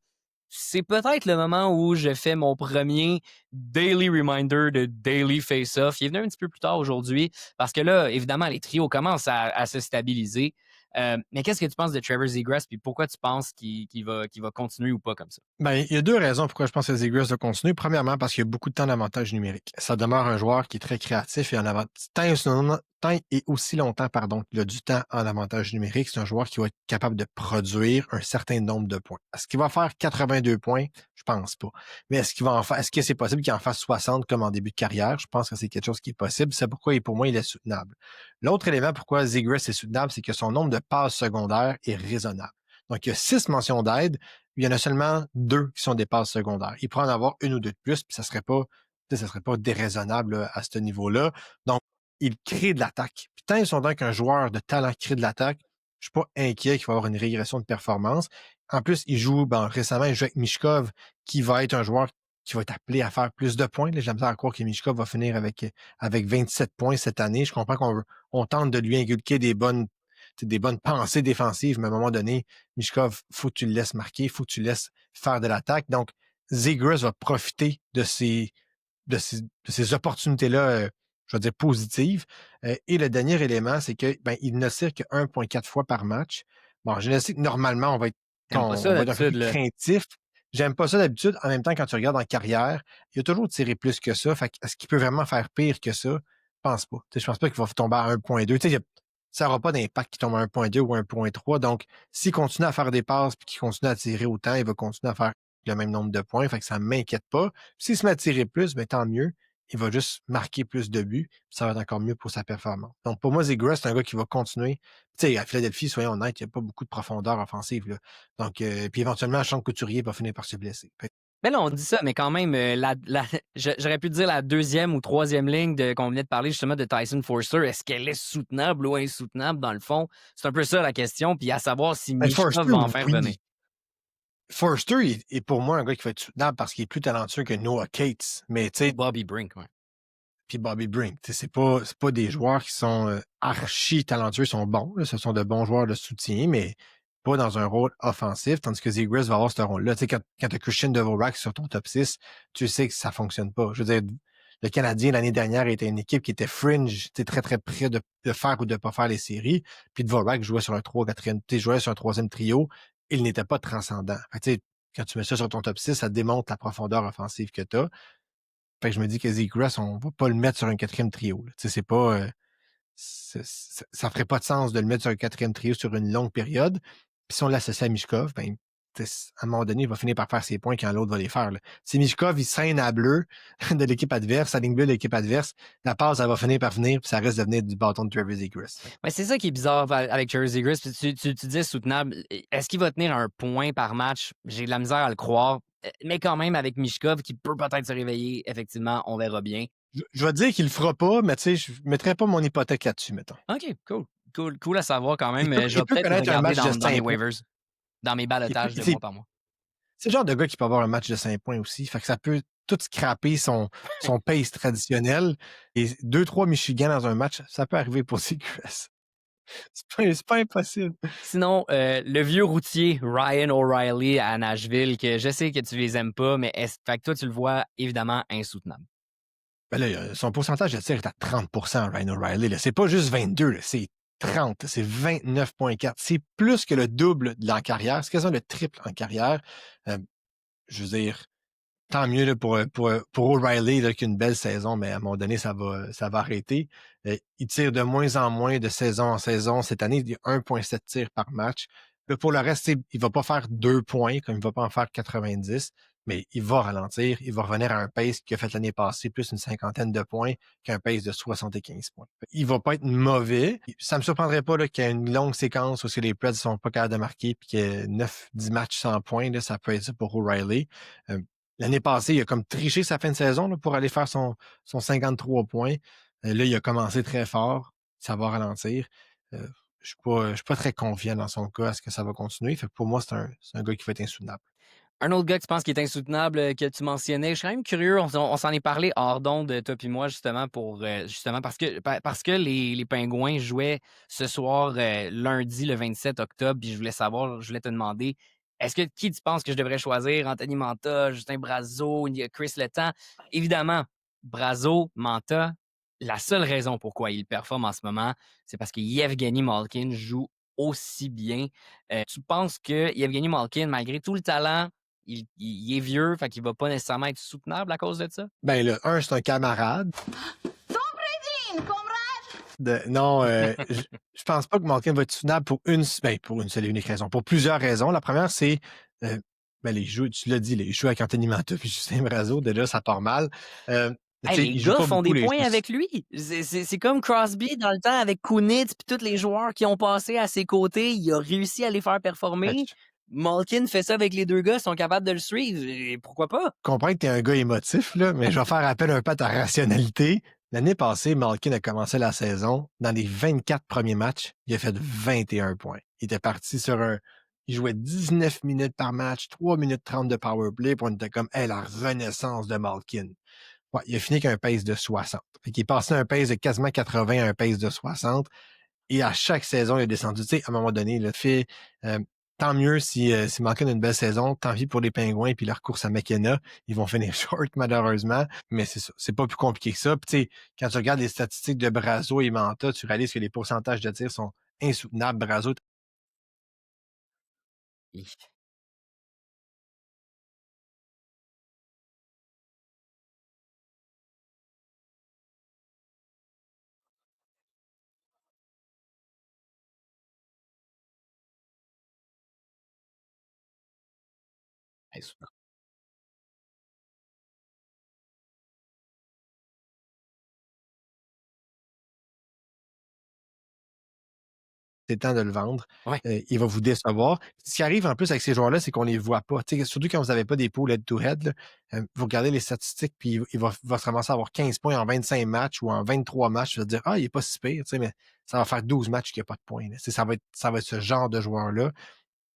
C'est peut-être le moment où je fais mon premier daily reminder de Daily Face-Off. Il est venu un petit peu plus tard aujourd'hui parce que là, évidemment, les trios commencent à se stabiliser. Mais qu'est-ce que tu penses de Trevor Zegras puis pourquoi tu penses qu'il va continuer ou pas comme ça? Ben, il y a deux raisons pourquoi je pense que Zegras doit continuer. Premièrement, parce qu'il y a beaucoup de temps d'avantage numérique. Ça demeure un joueur qui est très créatif et en tant et aussi longtemps, qu'il a du temps en avantage numérique, c'est un joueur qui va être capable de produire un certain nombre de points. Est-ce qu'il va faire 82 points? Je pense pas. Mais est-ce que c'est possible qu'il en fasse 60 comme en début de carrière? Je pense que c'est quelque chose qui est possible. C'est pourquoi, pour moi, il est soutenable. L'autre élément pourquoi Zegras est soutenable, c'est que son nombre de passes secondaires est raisonnable. Donc, il y a 6 mentions d'aide. Il y en a seulement 2 qui sont des passes secondaires. Il pourrait en avoir une ou deux de plus, puis ça serait pas déraisonnable là, à ce niveau-là. Donc, il crée de l'attaque. Puis tant ils sont qu'un joueur de talent crée de l'attaque, je suis pas inquiet qu'il va avoir une régression de performance. En plus, récemment, il joue avec Michkov, qui va être un joueur qui va être appelé à faire plus de points. Là, j'ai l'impression à croire que Michkov va finir avec 27 points cette année. Je comprends qu'on tente de lui inculquer des bonnes pensées défensives, mais à un moment donné, Michkov, faut que tu le laisses marquer, faut que tu le laisses faire de l'attaque. Donc, Zegras va profiter de ces opportunités-là, je veux dire, positives. Et le dernier élément, c'est que il ne tire que 1,4 fois par match. Bon, je sais que normalement, on va être un peu plus craintif. J'aime pas ça d'habitude. En même temps, quand tu regardes en carrière, il a toujours tiré plus que ça. Fait est-ce qu'il peut vraiment faire pire que ça? Je pense pas. Je pense pas qu'il va tomber à 1,2. Ça n'aura pas d'impact qu'il tombe à 1,2 ou 1,3. Donc, s'il continue à faire des passes et qu'il continue à tirer autant, il va continuer à faire le même nombre de points. Fait que ça ne m'inquiète pas. S'il se met à tirer plus, tant mieux. Il va juste marquer plus de buts. Ça va être encore mieux pour sa performance. Donc, pour moi, Zegras, c'est un gars qui va continuer. Tu sais, à Philadelphie, soyons honnêtes, il n'y a pas beaucoup de profondeur offensive. Là. Donc, puis éventuellement, Sean Couturier va finir par se blesser. Mais là, on dit ça, mais quand même, j'aurais pu dire la deuxième ou troisième ligne qu'on venait de parler justement de Tyson Foerster. Est-ce qu'elle est soutenable ou insoutenable dans le fond? C'est un peu ça la question, puis à savoir si Michkov va en faire venir. Foerster est pour moi un gars qui va être soutenable parce qu'il est plus talentueux que Noah Cates. Mais tu sais. Bobby Brink, ouais. Puis Bobby Brink, c'est pas des joueurs qui sont archi talentueux, ils sont bons. Là, ce sont de bons joueurs de soutien, mais pas dans un rôle offensif, tandis que Zegras va avoir ce rôle-là. Tu sais, quand tu as Christian Dvorak sur ton top 6, tu sais que ça fonctionne pas. Je veux dire, le Canadien, l'année dernière, était une équipe qui était fringe, très, très près de faire ou de pas faire les séries. Puis Dvorak jouait sur un 3e trio. Il n'était pas transcendant. Fait, quand tu mets ça sur ton top 6, ça démontre la profondeur offensive que tu as. Fait que je me dis que Zegras, on va pas le mettre sur un 4e trio. C'est pas... ça ferait pas de sens de le mettre sur un 4e trio sur une longue période. Puis si on l'associe à Michkov, à un moment donné, il va finir par faire ses points quand l'autre va les faire. Là. Si Michkov, il scène à bleu de l'équipe adverse, à ligne bleue de l'équipe adverse, la passe, elle va finir par venir, puis ça risque de venir du bâton de Trevor Zegras. Ouais, c'est ça qui est bizarre avec Trevor Zegras. Tu disais soutenable. Est-ce qu'il va tenir un point par match? J'ai de la misère à le croire. Mais quand même, avec Michkov, qui peut peut-être se réveiller, effectivement, on verra bien. Je vais dire qu'il le fera pas, mais tu sais, je ne mettrais pas mon hypothèque là-dessus, mettons. OK, cool à savoir quand même. Je vais peut-être regarder dans mes waivers, dans mes balotages de mois par mois. C'est le genre de gars qui peut avoir un match de 5 points aussi. Fait que ça peut tout scraper son pace traditionnel. Et 2-3 Michigan dans un match, ça peut arriver pour Zegras. C'est pas impossible. Sinon, le vieux routier Ryan O'Reilly à Nashville, que je sais que tu les aimes pas, mais fait que toi, tu le vois évidemment insoutenable. Ben là, son pourcentage de tir est à 30%, Ryan O'Reilly. Là. C'est pas juste 22, là, c'est 30, c'est 29,4. C'est plus que le double de la carrière. C'est quasiment le triple en carrière. Je veux dire, tant mieux là, pour O'Reilly là, qui a une belle saison, mais à un moment donné, ça va arrêter. Il tire de moins en moins de saison en saison. Cette année, il y a 1,7 tirs par match. Mais pour le reste, il ne va pas faire 2 points, comme il ne va pas en faire 90, mais il va ralentir. Il va revenir à un pace qu'il a fait l'année passée, plus une cinquantaine de points qu'un pace de 75 points. Il va pas être mauvais. Ça me surprendrait pas là, qu'il y ait une longue séquence où si les Preds sont pas capables de marquer puis qu'il y ait 9-10 matchs sans points. Là, ça peut être ça pour O'Reilly. L'année passée, il a comme triché sa fin de saison là, pour aller faire son 53 points. Là, il a commencé très fort. Ça va ralentir. Je ne suis pas très confiant dans son cas. Est-ce que ça va continuer? Fait que pour moi, c'est un gars qui va être insoutenable. Un autre gars que tu penses qui est insoutenable que tu mentionnais, je suis quand même curieux, on s'en est parlé hors d'onde, toi puis moi, justement, justement parce que les Pingouins jouaient ce soir, lundi, le 27 octobre, puis je voulais te demander, qui tu penses que je devrais choisir? Anthony Manta, Justin Brazeau, Chris Letang? Évidemment, Brazeau, Manta, la seule raison pourquoi il performe en ce moment, c'est parce que Yevgeny Malkin joue aussi bien. Tu penses que Yevgeny Malkin, malgré tout le talent, il est vieux, fait qu'il va pas nécessairement être soutenable à cause de ça? Ben, c'est un camarade. Non, je pense pas que Malkin va être soutenable pour une seule et unique raison. Pour plusieurs raisons. La première, c'est tu l'as dit, les jeux avec Anthony Manta puis Justin Brazeau, déjà, ça part mal. Les gars font des points avec lui. C'est comme Crosby dans le temps avec Kunitz puis tous les joueurs qui ont passé à ses côtés. Il a réussi à les faire performer. Malkin fait ça avec les deux gars, ils sont capables de le suivre. Et pourquoi pas? Je comprends que tu es un gars émotif, là, mais je vais faire appel un peu à ta rationalité. L'année passée, Malkin a commencé la saison. Dans les 24 premiers matchs, il a fait 21 points. Il était parti il jouait 19 minutes par match, 3 minutes 30 de powerplay, puis on était comme, la renaissance de Malkin. Ouais, il a fini avec un pace de 60. Fait qu'il est passé d'un pace de quasiment 80 à un pace de 60. Et à chaque saison, il a descendu. Tu sais, à un moment donné, il a fait tant mieux si Malkin a une belle saison, tant pis pour les Pingouins puis leur course à McKenna. Ils vont finir short, malheureusement. Mais c'est ça. C'est pas plus compliqué que ça. Puis tu sais, quand tu regardes les statistiques de Brazeau et Manta, tu réalises que les pourcentages de tirs sont insoutenables. Brazeau. C'est temps de le vendre. Ouais. Il va vous décevoir. Ce qui arrive en plus avec ces joueurs-là, c'est qu'on les voit pas. T'sais, surtout quand vous n'avez pas des poules head-to-head, vous regardez les statistiques, puis il va se ramasser à avoir 15 points en 25 matchs ou en 23 matchs. Vous allez dire, il est pas si pire, mais ça va faire 12 matchs qu'il n'y a pas de points. Là. Ça va être ce genre de joueur-là.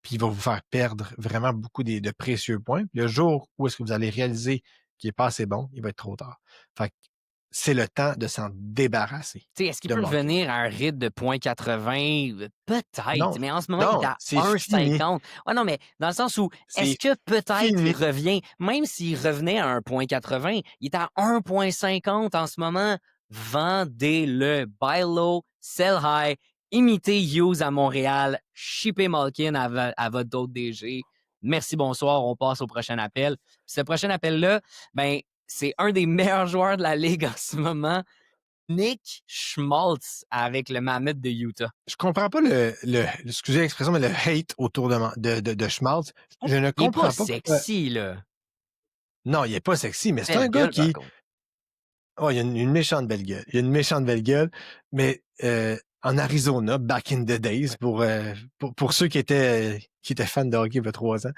Puis il va vous faire perdre vraiment beaucoup de précieux points. Puis le jour où est-ce que vous allez réaliser qu'il n'est pas assez bon, il va être trop tard. Fait que c'est le temps de s'en débarrasser. Est-ce qu'il peut revenir à un rythme de 0.80? Peut-être, mais en ce moment, il est à 1,50. Ouais, non, mais dans le sens où, est-ce que peut-être il revient, même s'il revenait à 1,80, il est à 1,50 en ce moment. Vendez-le. Buy low, sell high. Imitez Hughes à Montréal. Shippez Malkin à votre d'autres DG. Merci, bonsoir. On passe au prochain appel. Ce prochain appel-là, c'est un des meilleurs joueurs de la Ligue en ce moment, Nick Schmaltz avec le Mammoth de Utah. Je comprends pas excusez l'expression, mais le hate autour de Schmaltz. Je ne comprends pas. Il est pas sexy, là. Non, il est pas sexy, mais c'est un gars qui... Oh, il a une méchante belle gueule. Il a une méchante belle gueule, mais en Arizona, back in the days, pour ceux qui étaient fans de hockey il y a 3 ans,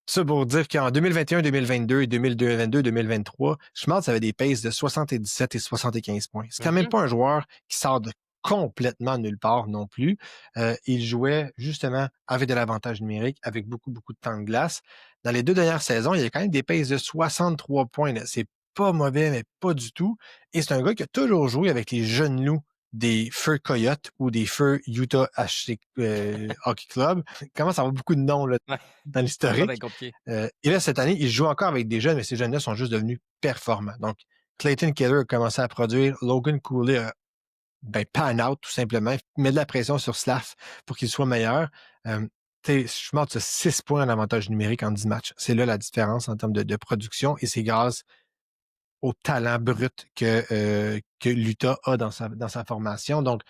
ça pour dire qu'en 2021, 2022 et 2022, 2023, Schmaltz avait des paces de 77 et 75 points. C'est quand même pas un joueur qui sort de complètement nulle part non plus. Il jouait justement avec de l'avantage numérique, avec beaucoup, beaucoup de temps de glace. Dans les 2 dernières saisons, il y a quand même des paces de 63 points. C'est pas mauvais, mais pas du tout. Et c'est un gars qui a toujours joué avec les jeunes loups des Fur Coyotes ou des Fur Utah Hockey Club. Comment ça va beaucoup de noms là, dans l'historique. Et là, cette année, il joue encore avec des jeunes, mais ces jeunes-là sont juste devenus performants. Donc, Clayton Keller a commencé à produire. Logan Cooley a pan out, tout simplement. Il met de la pression sur Slav pour qu'il soit meilleur. Schmaltz a 6 points en avantage numérique en 10 matchs. C'est là la différence en termes de production et c'est grâce au talent brut que l'Utah a dans sa formation. Donc,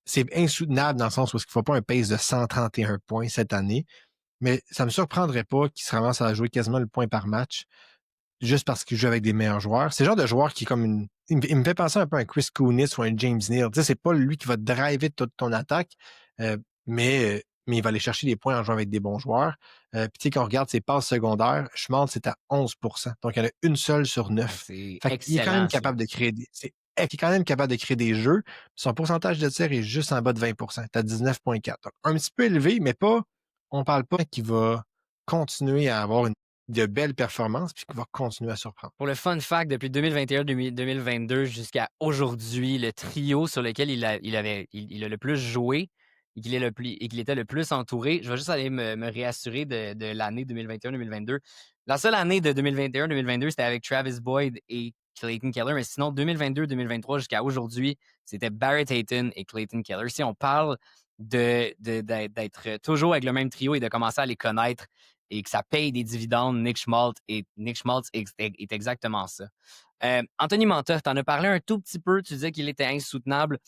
c'est insoutenable dans le sens où il ne faut pas un pace de 131 points cette année, mais ça ne me surprendrait pas qu'il se ramasse à jouer quasiment le point par match juste parce qu'il joue avec des meilleurs joueurs. C'est le genre de joueur qui est comme une... Il me fait penser un peu à un Chris Kunitz ou un James Neal. Tu sais, c'est pas lui qui va driver toute ton attaque, mais il va aller chercher des points en jouant avec des bons joueurs. Puis tu sais, quand on regarde ses passes secondaires, Schmaltz, c'est à 11%. Donc, il y en a une seule sur 9. C'est Fait qu'il est quand même excellent, ça. capable de créer des... Il est quand même capable de créer des jeux. Son pourcentage de tir est juste en bas de 20%. T'as 19,4. Donc, un petit peu élevé, mais pas... On parle pas qu'il va continuer à avoir de belles performances puis qu'il va continuer à surprendre. Pour le fun fact, depuis 2021-2022 jusqu'à aujourd'hui, le trio sur lequel il a le plus joué et qu'il était le plus entouré, je vais juste aller me réassurer de l'année 2021-2022. La seule année de 2021-2022, c'était avec Travis Boyd et Clayton Keller, mais sinon 2022-2023 jusqu'à aujourd'hui, c'était Barrett Hayton et Clayton Keller. Si on parle d'être toujours avec le même trio et de commencer à les connaître et que ça paye des dividendes, Nick Schmaltz est exactement ça. Anthony Mantha, tu en as parlé un tout petit peu, tu disais qu'il était insoutenable.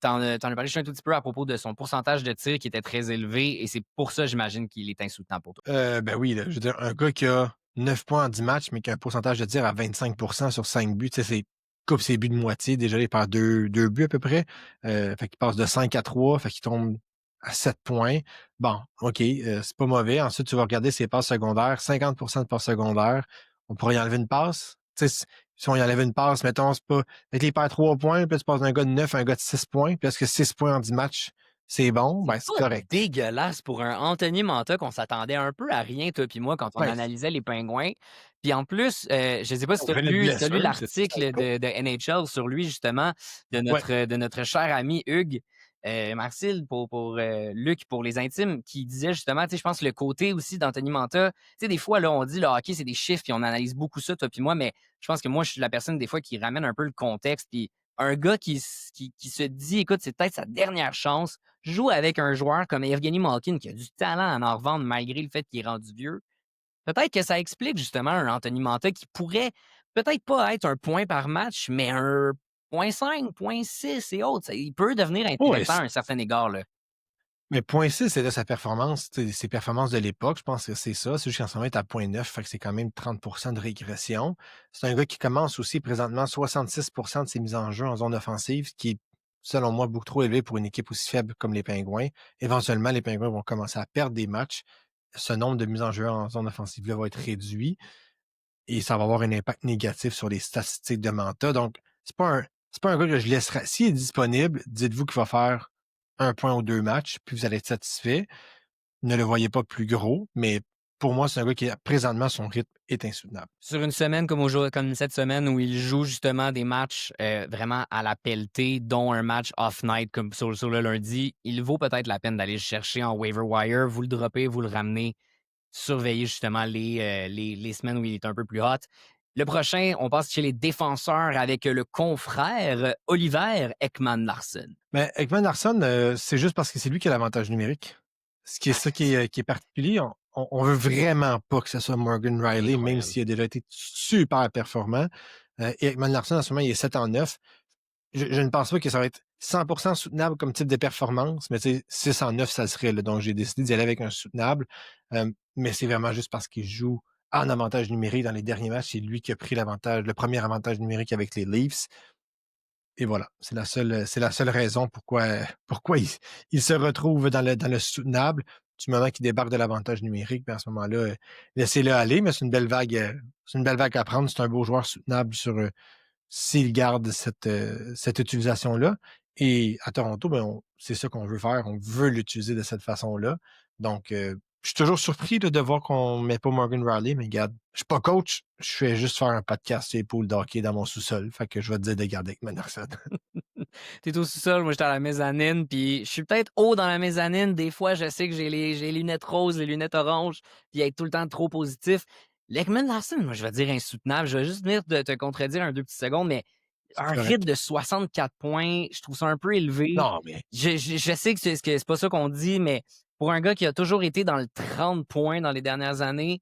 Tu en as parlé juste un tout petit peu à propos de son pourcentage de tir qui était très élevé et c'est pour ça, j'imagine, qu'il est insoutenable pour toi. Ben oui, là, je veux dire, un gars qui a 9 points en 10 matchs, mais qui a un pourcentage de tir à 25% sur 5 buts, tu sais, c'est coupe ses buts de moitié. Déjà, il perd deux buts à peu près. Fait qu'il passe de 5 à 3, fait qu'il tombe à 7 points. Bon, OK, c'est pas mauvais. Ensuite, tu vas regarder ses passes secondaires, 50% de passes secondaires. On pourrait y enlever une passe. Tu sais, si on y enlève une passe, mettons, c'est pas... Fait qu'il perd 3 points, puis là, tu passes d'un gars de 9 à un gars de 6 points, puis est-ce que 6 points en 10 matchs, c'est bon? Ben, c'est pas correct. dégueulasse pour un Anthony Mantha qu'on s'attendait un peu à rien, toi puis moi, quand on Ouais. analysait les Pingouins. Puis en plus, je sais pas si tu as Revenait de lu blessure, l'article c'est de NHL sur lui, justement, de notre cher ami Hugues. Marcel, pour Luc, pour les intimes, qui disait justement, tu sais, je pense le côté aussi d'Anthony Mantha, tu sais, des fois, là, on dit, le hockey, c'est des chiffres, puis on analyse beaucoup ça, toi puis moi, mais je pense que moi, je suis la personne, des fois, qui ramène un peu le contexte, puis un gars qui se dit, écoute, c'est peut-être sa dernière chance, joue avec un joueur comme Evgeny Malkin, qui a du talent à en revendre malgré le fait qu'il est rendu vieux. Peut-être que ça explique justement un Anthony Mantha qui pourrait peut-être pas être un point par match, mais un 0,5, 0,6 et autres. Il peut devenir intéressant à un certain égard, là. Mais 0,6, c'est de sa performance, ses performances de l'époque, je pense que c'est ça. C'est juste qu'en ce moment, il est à 0,9, fait que c'est quand même 30% de régression. C'est un gars qui commence aussi présentement 66% de ses mises en jeu en zone offensive, ce qui est, selon moi, beaucoup trop élevé pour une équipe aussi faible comme les Pingouins. Éventuellement, les Pingouins vont commencer à perdre des matchs. Ce nombre de mises en jeu en zone offensive-là va être réduit et ça va avoir un impact négatif sur les statistiques de Mantha. Donc, c'est pas un gars que je laisserai. S'il est disponible, dites-vous qu'il va faire 1 point ou 2 matchs, puis vous allez être satisfait. Ne le voyez pas plus gros, mais pour moi, c'est un gars qui, présentement, son rythme est insoutenable. Sur une semaine comme cette semaine où il joue justement des matchs vraiment à la pelletée, dont un match off-night comme sur le lundi, il vaut peut-être la peine d'aller le chercher en waiver wire. Vous le droppez, vous le ramenez. Surveiller justement les semaines où il est un peu plus hot. Le prochain, on passe chez les défenseurs avec le confrère Oliver Ekman-Larsson. Mais Ekman-Larsson, c'est juste parce que c'est lui qui a l'avantage numérique. Ce qui est ça qui est particulier. On veut vraiment pas que ce soit Morgan Riley, même s'il a déjà été super performant. Et Ekman-Larsson, en ce moment, il est 7 en 9. Je ne pense pas que ça va être 100% soutenable comme type de performance, mais 6 en 9, ça serait. Là, donc, j'ai décidé d'y aller avec un soutenable. Mais c'est vraiment juste parce qu'il joue en avantage numérique dans les derniers matchs. C'est lui qui a pris le premier avantage numérique avec les Leafs. Et voilà, c'est la seule raison pourquoi il se retrouve dans le soutenable. Du moment qu'il débarque de l'avantage numérique, à ce moment-là, laissez-le aller, mais c'est une belle vague à prendre. C'est un beau joueur soutenable s'il garde cette utilisation-là. Et à Toronto, c'est ça qu'on veut faire. On veut l'utiliser de cette façon-là. Donc, je suis toujours surpris de voir qu'on ne met pas Morgan Riley, mais regarde, je suis pas coach, je fais juste faire un podcast sur les poules d'hockey dans mon sous-sol. Fait que je vais te dire de garder avec Manderson. T'es au sous-sol, moi j'étais à la mezzanine, puis je suis peut-être haut dans la mezzanine. Des fois, je sais que j'ai les lunettes roses, les lunettes oranges, puis être tout le temps trop positif. Ekman-Larsson, moi je vais dire insoutenable. Je vais juste venir de te contredire 2 petites secondes, mais un rythme de 64 points, je trouve ça un peu élevé. Non, mais Je sais que c'est pas ça qu'on dit, mais Pour un gars qui a toujours été dans le 30 points dans les dernières années,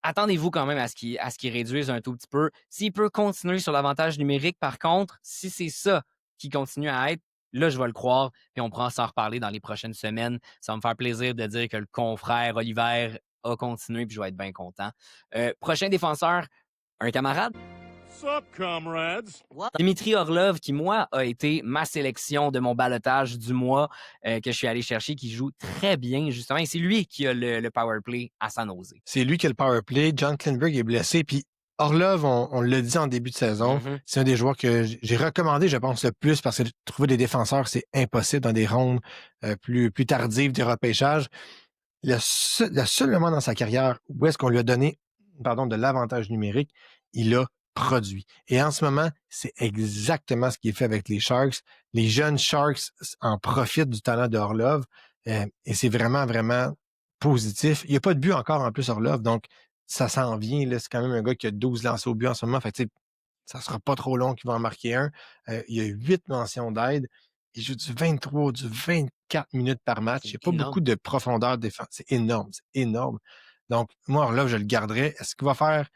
attendez-vous quand même à ce qu'il réduise un tout petit peu. S'il peut continuer sur l'avantage numérique, par contre, si c'est ça qui continue à être, là, je vais le croire, puis on pourra s'en reparler dans les prochaines semaines. Ça va me faire plaisir de dire que le confrère Oliver a continué, puis je vais être bien content. Prochain défenseur, un camarade. Sup, comrades? Dimitri Orlov, qui, moi, a été ma sélection de mon balotage du mois que je suis allé chercher, qui joue très bien, justement. Et c'est lui qui a le power play à San Jose. C'est lui qui a le power play. John Klingberg est blessé. Puis Orlov, on l'a dit en début de saison, Mm-hmm. c'est un des joueurs que j'ai recommandé, je pense, le plus parce que trouver des défenseurs, c'est impossible dans des rondes plus tardives des repêchages. Le seul moment dans sa carrière où est-ce qu'on lui a donné de l'avantage numérique, il a produit. Et en ce moment, c'est exactement ce qu'il fait avec les Sharks. Les jeunes Sharks en profitent du talent de Orlov et c'est vraiment, vraiment positif. Il n'y a pas de but encore en plus Orlov, donc ça s'en vient. Là, c'est quand même un gars qui a 12 lancers au but en ce moment. Fait que, ça sera pas trop long qu'il va en marquer un. Il y a 8 mentions d'aide. Il joue du 23, du 24 minutes par match. Il n'y a pas beaucoup de profondeur défense. C'est énorme. C'est énorme. Donc, moi, là, je le garderais. Est-ce qu'il va faire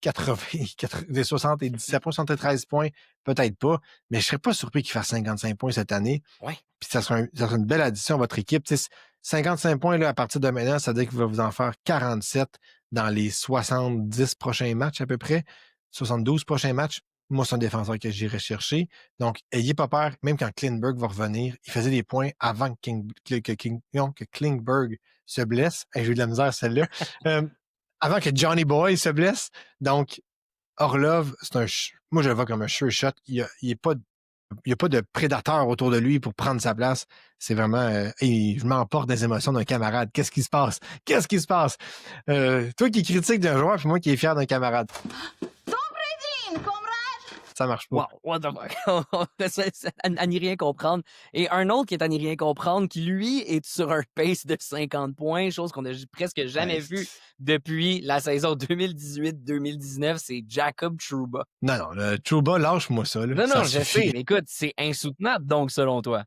77 points, 73 points? Peut-être pas. Mais je serais pas surpris qu'il fasse 55 points cette année. Ouais. Puis ça sera une belle addition à votre équipe. 55 points là, à partir de maintenant, ça veut dire qu'il va vous en faire 47 dans les 70 prochains matchs à peu près. 72 prochains matchs. Moi, c'est un défenseur que j'irai chercher. Donc, ayez pas peur. Même quand Klingberg va revenir, il faisait des points avant que Klingberg se blesse. Hey, j'ai eu de la misère, celle-là. Avant que Johnny Boy se blesse. Donc, Orlov, moi, je le vois comme un sure shot. Il n'y a pas de prédateur autour de lui pour prendre sa place. C'est vraiment... je m'emporte des émotions d'un camarade. Qu'est-ce qui se passe? Qu'est-ce qui se passe? Toi qui critiques d'un joueur, puis moi qui est fier d'un camarade. Ça marche pas. Wow, what the fuck? C'est à n'y rien comprendre. Et un autre qui est à n'y rien comprendre, qui lui est sur un pace de 50 points, chose qu'on n'a presque jamais vue depuis la saison 2018-2019, c'est Jacob Trouba. Non, le Trouba, lâche-moi ça. Là. Non, Ça je suffit. sais, mais écoute, c'est insoutenable donc, selon toi.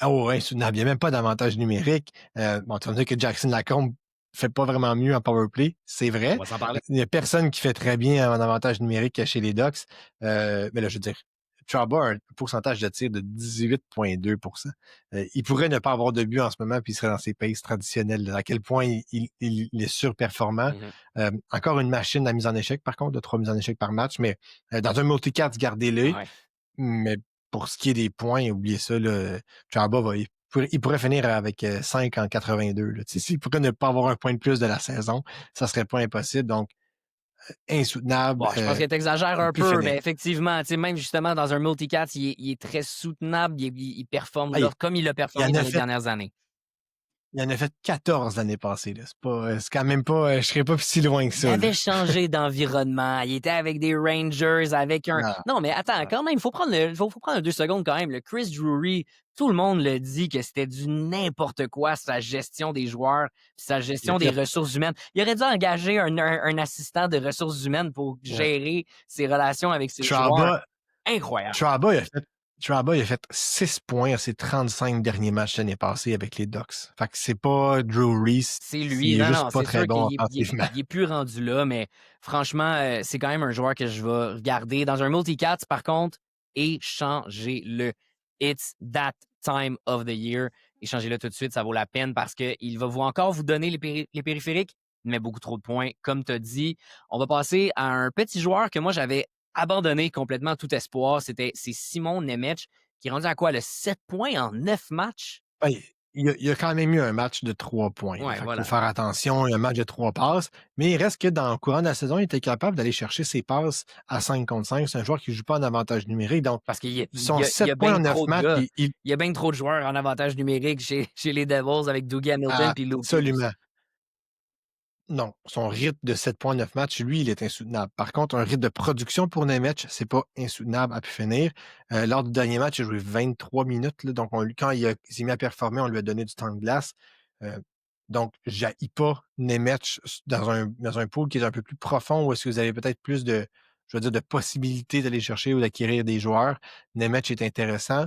Oh, insoutenable. Il n'y a même pas d'avantage numérique. Tu vas me dire que Jackson Lacombe fait pas vraiment mieux en power play. C'est vrai. On va s'en parler. Il n'y a personne qui fait très bien en avantage numérique chez les Ducks. Mais là, je veux dire, Trouba a un pourcentage de tir de 18,2 %. Il pourrait ne pas avoir de but en ce moment, puis il serait dans ses paces traditionnels. À quel point il est surperformant. Encore une machine à mise en échec, par contre, de 3 mises en échec par match. Mais dans un multicats, gardez-le. Ouais. Mais pour ce qui est des points, oubliez ça, Trouba il pourrait finir avec 5 en 82. Là. S'il pourrait ne pas avoir un point de plus de la saison, ça serait pas impossible. Donc, insoutenable. Bon, je pense que tu exagères un peu, finir. mais effectivement, même justement dans un multicats, il est très soutenable, il performe comme il a performé dans les dernières années. Il en a fait 14 l'année passée. Là. C'est quand même pas... je serais pas si loin que ça. Il avait changé d'environnement. Il était avec des Rangers, avec un... Non, mais attends, quand même, il faut prendre 2 secondes quand même. Le Chris Drury, tout le monde le dit que c'était du n'importe quoi, sa gestion des joueurs, sa gestion des ressources humaines. Il aurait dû engager un assistant de ressources humaines pour gérer ses relations avec ses joueurs. Incroyable. Trouba, il a fait 6 points à ses 35 derniers matchs l'année passée avec les Ducks. Fait que c'est pas Drew Reese. C'est lui. Il est Non, juste pas très bon offensivement. Il est plus rendu là, mais franchement, c'est quand même un joueur que je vais regarder. Dans un multicats, par contre, échangez-le. It's that time of the year. Échangez-le tout de suite, ça vaut la peine parce qu'il va encore vous donner les périphériques, mais beaucoup trop de points. Comme tu as dit, on va passer à un petit joueur que moi, j'avais abandonné complètement tout espoir. C'est Simon Nemec, qui est rendu à quoi? Le 7 points en 9 matchs? Il y a quand même eu un match de 3 points. Ouais, Il faut faire attention, il y a un match de 3 passes. Mais il reste que dans le courant de la saison, il était capable d'aller chercher ses passes à 5 contre 5. C'est un joueur qui ne joue pas en avantage numérique. Donc, parce qu'il y a 7 points en 9 matchs. Il y a bien trop de joueurs en avantage numérique chez les Devils avec Dougie Hamilton et Luke. Absolument. Non, son rythme de 7 points 9 matchs, lui, il est insoutenable. Par contre, un rythme de production pour Nemec, c'est pas insoutenable à pu finir. Lors du dernier match, il a joué 23 minutes. Là, donc, quand il s'est mis à performer, on lui a donné du temps de glace. Donc, j'haïs pas Nemec dans un pool qui est un peu plus profond, où est-ce que vous avez peut-être plus de possibilités d'aller chercher ou d'acquérir des joueurs. Nemec est intéressant.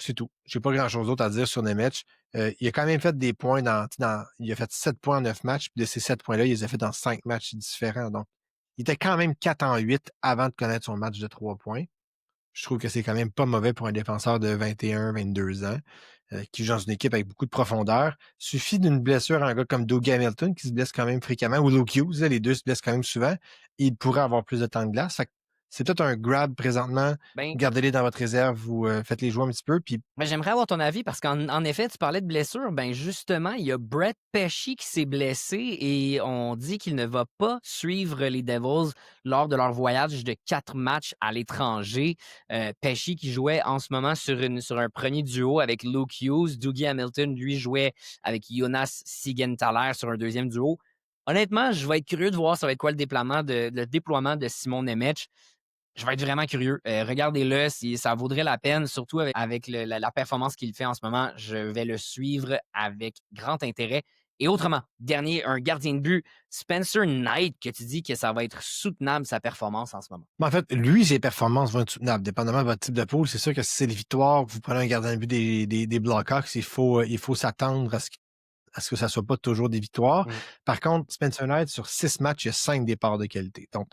C'est tout. J'ai pas grand-chose d'autre à dire sur Nemec. Il a quand même fait des points il a fait 7 points en 9 matchs, puis de ces 7 points-là, il les a fait dans 5 matchs différents. Donc, il était quand même 4-8 avant de connaître son match de 3 points. Je trouve que c'est quand même pas mauvais pour un défenseur de 21-22 ans qui joue dans une équipe avec beaucoup de profondeur. Suffit d'une blessure à un gars comme Dougie Hamilton qui se blesse quand même fréquemment, ou Luke Hughes, les deux se blessent quand même souvent. Et il pourrait avoir plus de temps de glace. Fait que c'est peut-être un grab présentement. Ben, Gardez-les dans votre réserve ou faites-les jouer un petit peu. Puis j'aimerais avoir ton avis parce qu'en effet, tu parlais de blessure. Ben justement, il y a Brett Pesci qui s'est blessé et on dit qu'il ne va pas suivre les Devils lors de leur voyage de 4 matchs à l'étranger. Pesci qui jouait en ce moment sur un premier duo avec Luke Hughes. Dougie Hamilton, lui, jouait avec Jonas Siegenthaler sur un deuxième duo. Honnêtement, je vais être curieux de voir ça va être quoi le déploiement de Simon Nemec. Je vais être vraiment curieux. Regardez-le, si ça vaudrait la peine, surtout avec la performance qu'il fait en ce moment. Je vais le suivre avec grand intérêt. Et autrement, dernier, un gardien de but, Spencer Knight, que tu dis que ça va être soutenable sa performance en ce moment. en fait, lui, ses performances vont être soutenables, dépendamment de votre type de pool. C'est sûr que si c'est les victoires, vous prenez un gardien de but des Blackhawks, il faut s'attendre à ce que ça ne soit pas toujours des victoires. Par contre, Spencer Knight, sur 6 matchs, il y a 5 départs de qualité. Donc,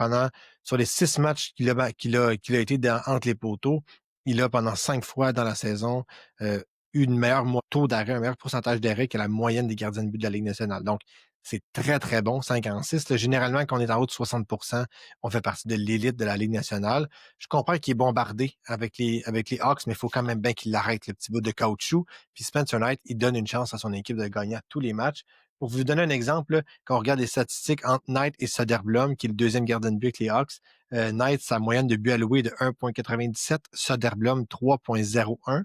sur les 6 matchs qu'il a été entre les poteaux, il a pendant 5 fois dans la saison eu une meilleure taux d'arrêt, un meilleur pourcentage d'arrêt que la moyenne des gardiens de but de la Ligue nationale. Donc, c'est très, très bon, 5 en 6. Là, généralement, quand on est en haut de 60%, on fait partie de l'élite de la Ligue nationale. Je comprends qu'il est bombardé avec les Hawks, mais il faut quand même bien qu'il arrête le petit bout de caoutchouc. Puis Spencer Knight, il donne une chance à son équipe de gagner à tous les matchs. Pour vous donner un exemple, là, quand on regarde les statistiques entre Knight et Soderblom, qui est le deuxième gardien de but avec les Hawks, Knight, sa moyenne de buts alloués de 1,97, Soderblom 3,01.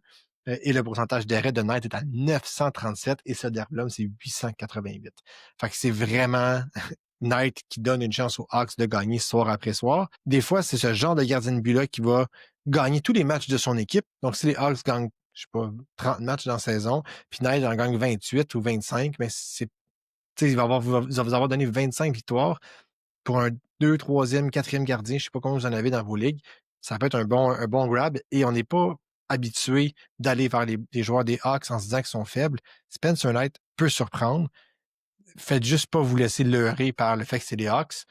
Et le pourcentage d'arrêt de Knight est à 937 et Soderblom, c'est 888. Fait que c'est vraiment Knight qui donne une chance aux Hawks de gagner soir après soir. Des fois, c'est ce genre de gardien de but-là qui va gagner tous les matchs de son équipe. Donc, si les Hawks gagnent, je sais pas, 30 matchs dans la saison, puis Knight en gagne 28 ou 25, mais il va vous avoir donné 25 victoires pour un 2, 3e, 4e gardien. Je sais pas combien vous en avez dans vos ligues. Ça peut être un bon grab et on n'est pas habitué d'aller vers les joueurs des Hawks en se disant qu'ils sont faibles. Spencer Knight peut surprendre. Faites juste pas vous laisser leurrer par le fait que c'est les Hawks.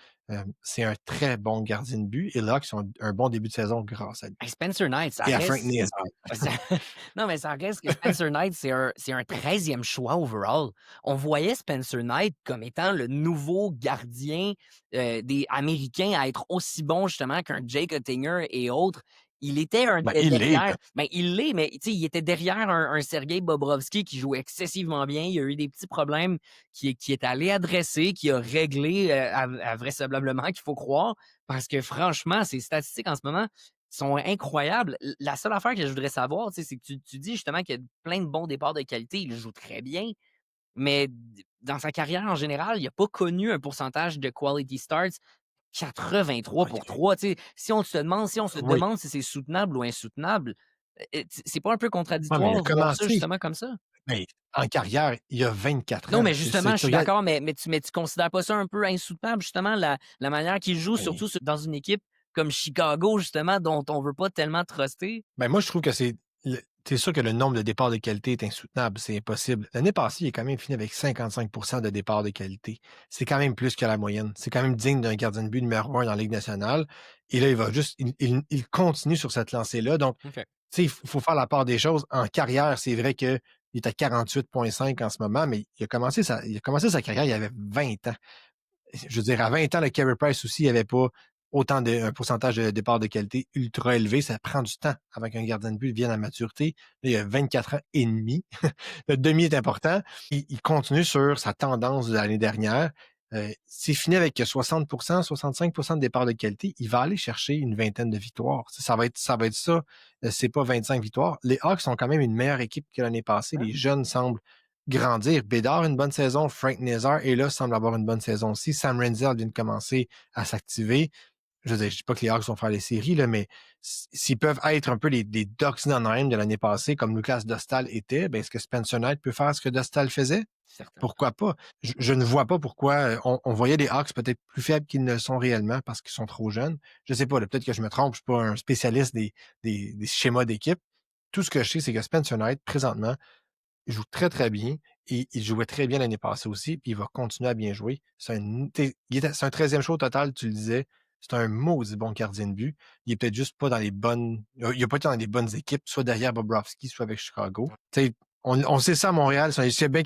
C'est un très bon gardien de but et les Hawks ont un bon début de saison grâce à lui. Hey, Spencer Knight, ça Et à reste... Frank Niazar. Non, mais ça reste que Spencer Knight, c'est un 13e choix overall. On voyait Spencer Knight comme étant le nouveau gardien des Américains à être aussi bon justement qu'un Jake Oettinger et autres. Il était derrière. Il l'est, mais il était derrière un Sergei Bobrovski qui jouait excessivement bien. Il y a eu des petits problèmes qui est allé adresser, qui a réglé vraisemblablement qu'il faut croire. Parce que franchement, ses statistiques en ce moment sont incroyables. La seule affaire que je voudrais savoir, c'est que tu dis justement qu'il y a plein de bons départs de qualité. Il joue très bien. Mais dans sa carrière en général, il n'a pas connu un pourcentage de quality starts 83 pour 3. Si on se demande si c'est soutenable ou insoutenable, c'est pas un peu contradictoire de voir ça justement comme ça? Mais en carrière, il y a 24 ans. Non, mais justement, je suis d'accord, mais tu considères pas ça un peu insoutenable, justement, la manière qu'il joue, surtout dans une équipe comme Chicago, justement, dont on veut pas tellement truster? Ben moi, je trouve que c'est sûr que le nombre de départs de qualité est insoutenable, c'est impossible. L'année passée, il est quand même fini avec 55% de départs de qualité. C'est quand même plus que la moyenne. C'est quand même digne d'un gardien de but numéro 1 dans la Ligue nationale. Et là, il va juste, il continue sur cette lancée-là. Donc, il faut faire la part des choses. En carrière, c'est vrai qu'il est à 48,5 en ce moment, mais il a commencé sa carrière, il avait 20 ans. Je veux dire, à 20 ans, le Carey Price aussi, il n'y avait pas un pourcentage de départ de qualité ultra élevé. Ça prend du temps avant qu'un gardien de but vienne à maturité. Là, il a 24 ans et demi. Le demi est important. Il continue sur sa tendance de l'année dernière. S'il finit avec 60%, 65% de départ de qualité, il va aller chercher une vingtaine de victoires. Ça va être ça. C'est pas 25 victoires. Les Hawks sont quand même une meilleure équipe que l'année passée. Les jeunes semblent grandir. Bédard, une bonne saison. Frank Niazar est là, semble avoir une bonne saison aussi. Sam Renzel vient de commencer à s'activer. Je ne dis pas que les Hawks vont faire les séries, là, mais s'ils peuvent être un peu les Ducks d'Anaheim de l'année passée, comme Lucas Dostal était, ben, est-ce que Spencer Knight peut faire ce que Dostal faisait? Certainement. Pourquoi pas? Je ne vois pas pourquoi on voyait les Hawks peut-être plus faibles qu'ils ne le sont réellement parce qu'ils sont trop jeunes. Je ne sais pas, peut-être que je me trompe, je ne suis pas un spécialiste des schémas d'équipe, tout ce que je sais, c'est que Spencer Knight, présentement, il joue très, très bien. Et il jouait très bien l'année passée aussi, puis il va continuer à bien jouer. C'est un 13e choix au total, tu le disais. C'est un maudit bon gardien de but. Il est peut-être juste pas dans les bonnes. Il a pas été dans les bonnes équipes, soit derrière Bobrovsky, soit avec Chicago. On sait ça à Montréal. S'il y a bien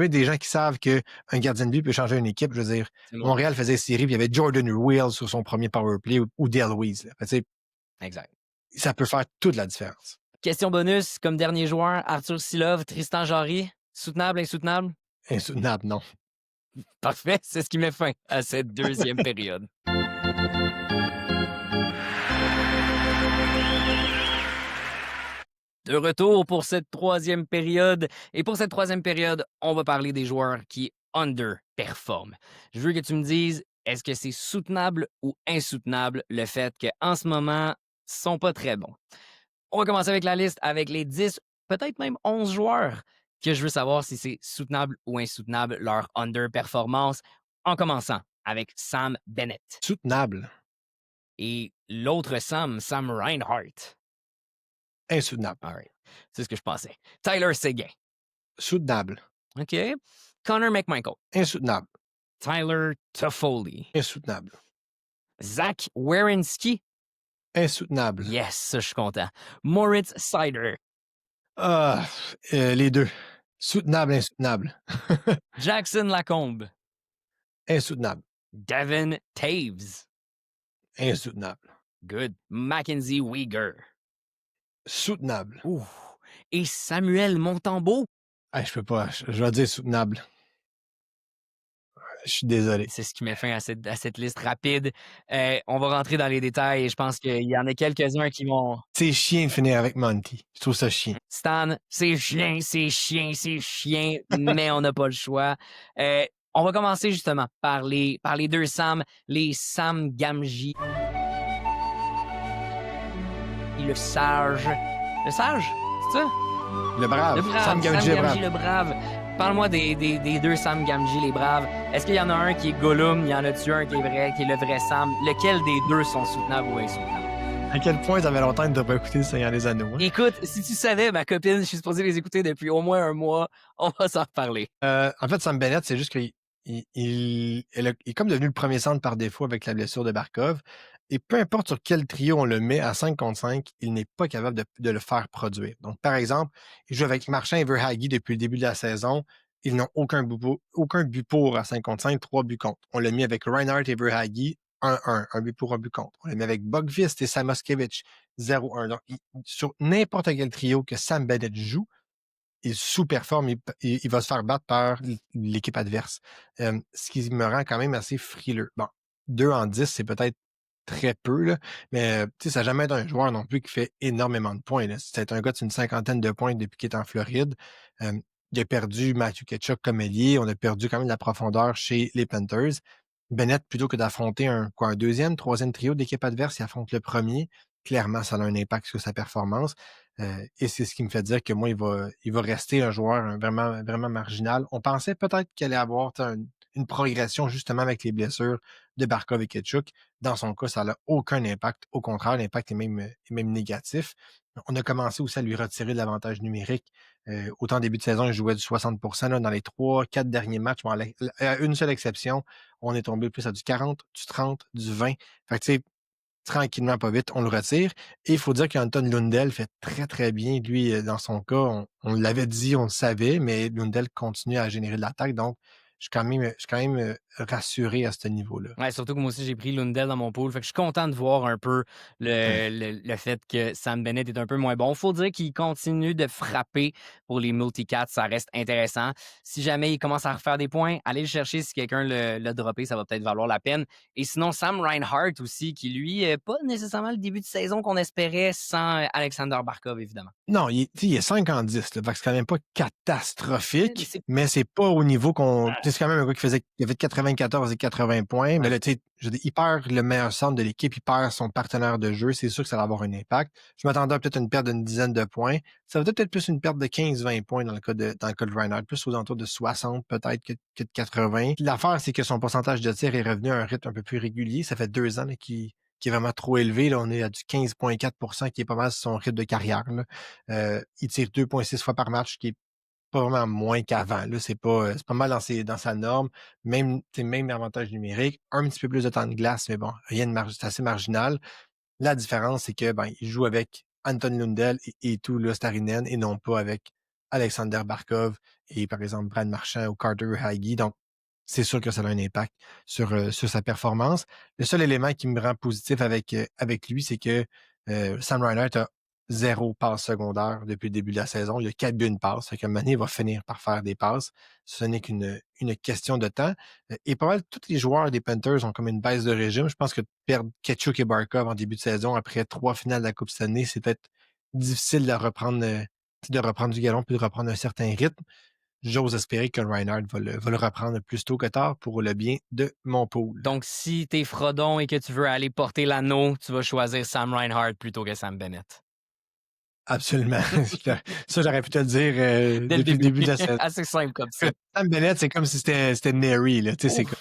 des gens qui savent qu'un gardien de but peut changer une équipe, je veux dire, Montréal faisait série, puis il y avait Jordan Wheel sur son premier power play ou Dale Weiss. Exact. Ça peut faire toute la différence. Question bonus, comme dernier joueur, Arthur Silov, Tristan Jarry. Soutenable, insoutenable? Insoutenable, non. Parfait, c'est ce qui met fin à cette deuxième période. De retour pour cette troisième période. Et pour cette troisième période, on va parler des joueurs qui underperforment. Je veux que tu me dises, est-ce que c'est soutenable ou insoutenable le fait qu'en ce moment, ils sont pas très bons? On va commencer avec la liste avec les 10, peut-être même 11 joueurs que je veux savoir si c'est soutenable ou insoutenable leur underperformance, en commençant avec Sam Bennett. Soutenable. Et l'autre Sam Reinhart. Insoutenable. All right. C'est ce que je pensais. Tyler Seguin. Soutenable. OK. Connor McMichael. Insoutenable. Tyler Toffoli. Insoutenable. Zach Werenski. Insoutenable. Yes, ça, je suis content. Moritz Seider. Les deux. Soutenable, insoutenable. Jackson Lacombe. Insoutenable. Devin Taves. Insoutenable. Good. Mackenzie Weegar. Soutenable. Ouh. Et Samuel Montembeault. Je peux pas. Je vais dire soutenable. Je suis désolé. C'est ce qui met fin à cette liste rapide. On va rentrer dans les détails et je pense qu'il y en a quelques-uns qui vont... C'est chiant de finir avec Monty. Je trouve ça chiant. Stan, c'est chien, mais on n'a pas le choix. On va commencer justement par les deux Sam, les Sam Gamgee. Et le sage. Le sage? C'est ça? Le brave. Le brave. Sam Gamgee le brave. Parle-moi des deux Sam Gamgee, les braves. Est-ce qu'il y en a un qui est Gollum? Y en a-tu un qui est vrai, qui est le vrai Sam? Lequel des deux sont soutenables ou insoutenables? À quel point ça fait longtemps que tu n'as pas écouté Le Seigneur des Anneaux? Hein? Écoute, si tu savais, ma copine, je suis supposé les écouter depuis au moins un mois. On va s'en reparler. En fait, Sam Bennett, c'est juste qu'il est comme devenu le premier centre par défaut avec la blessure de Barkov. Et peu importe sur quel trio on le met à 5 contre 5, il n'est pas capable de le faire produire. Donc, par exemple, il joue avec Marchand et Verhaeghe depuis le début de la saison. Ils n'ont aucun but pour à 5 contre 5, 3 buts contre. On l'a mis avec Reinhardt et Verhaeghe, 1-1, un but pour, un but contre. On l'a mis avec Bogvist et Samoskevich, 0-1. Donc, sur n'importe quel trio que Sam Bennett joue, il sous-performe, il va se faire battre par l'équipe adverse. Ce qui me rend quand même assez frileux. Bon, 2 en 10, c'est peut-être très peu, là, mais ça n'a jamais été un joueur non plus qui fait énormément de points. Là. C'est un gars d'une 50aine de points depuis qu'il est en Floride. Il a perdu Matthew Tkachuk comme ailier. On a perdu quand même de la profondeur chez les Panthers. Bennett, plutôt que d'affronter un deuxième, troisième trio d'équipe adverse, il affronte le premier. Clairement, ça a un impact sur sa performance. Et c'est ce qui me fait dire que moi, il va rester un joueur vraiment, vraiment marginal. On pensait peut-être qu'il allait avoir une progression justement avec les blessures de Barkov et Tkachuk. Dans son cas, ça n'a aucun impact. Au contraire, l'impact est même négatif. On a commencé aussi à lui retirer de l'avantage numérique. Autant en début de saison, il jouait du 60%. Là, dans les 3-4 derniers matchs, bon, à une seule exception, on est tombé plus à du 40, du 30, du 20. Fait que tu sais, tranquillement, pas vite, on le retire. Et il faut dire qu'Anton Lundell fait très, très bien. Lui, dans son cas, on l'avait dit, on le savait, mais Lundell continue à générer de l'attaque. Donc, je suis quand même rassuré à ce niveau-là. Ouais, surtout que moi aussi, j'ai pris Lundell dans mon pool. Fait que je suis content de voir un peu le fait que Sam Bennett est un peu moins bon. Faut dire qu'il continue de frapper pour les multicats. Ça reste intéressant. Si jamais il commence à refaire des points, allez le chercher. Si quelqu'un l'a droppé, ça va peut-être valoir la peine. Et sinon, Sam Reinhart aussi, qui lui, pas nécessairement le début de saison qu'on espérait sans Alexander Barkov, évidemment. Non, il est 5 en 10. Là, fait que c'est quand même pas catastrophique, mais c'est pas au niveau qu'on... C'est quand même un gars qui a fait 94 et 80 points, mais là, tu sais, il perd le meilleur centre de l'équipe, il perd son partenaire de jeu, c'est sûr que ça va avoir un impact. Je m'attendais à peut-être une perte d'une dizaine de points. Ça va peut-être plus une perte de 15-20 points dans le cas de Reinhardt, plus aux alentours de 60 peut-être que de 80. L'affaire, c'est que son pourcentage de tir est revenu à un rythme un peu plus régulier. Ça fait 2 ans là, qu'il qui est vraiment trop élevé. Là, on est à du 15,4 qui est pas mal son rythme de carrière. Là. Il tire 2,6 fois par match, qui est pas vraiment moins qu'avant. Là, c'est pas mal dans sa norme. Même avantage numérique, un petit peu plus de temps de glace, mais bon, rien de c'est assez marginal. La différence, c'est que il joue avec Anton Lundell et tout Starinen et non pas avec Alexander Barkov et par exemple Brad Marchand ou Carter Hagee. Donc, c'est sûr que ça a un impact sur sa performance. Le seul élément qui me rend positif avec lui, c'est que Sam Reinhart a 0 passe secondaire depuis le début de la saison. Il a 4 buts, une passe. Fait qu'à un moment donné, il va finir par faire des passes. Ce n'est qu'une question de temps. Et pas mal tous les joueurs des Panthers ont comme une baisse de régime. Je pense que perdre Ketchuk et Barkov en début de saison après 3 finales de la Coupe cette année, c'est peut-être difficile de reprendre du galon puis de reprendre un certain rythme. J'ose espérer que Reinhardt va le reprendre plus tôt que tard pour le bien de mon pool. Donc, si t'es Frodon et que tu veux aller porter l'anneau, tu vas choisir Sam Reinhart plutôt que Sam Bennett. Absolument. Ça, j'aurais pu te le dire Dès le depuis le début de la saison. Assez simple comme ça. Sam Bennett, c'est comme si c'était Neri. Là. Tu sais, c'est comme...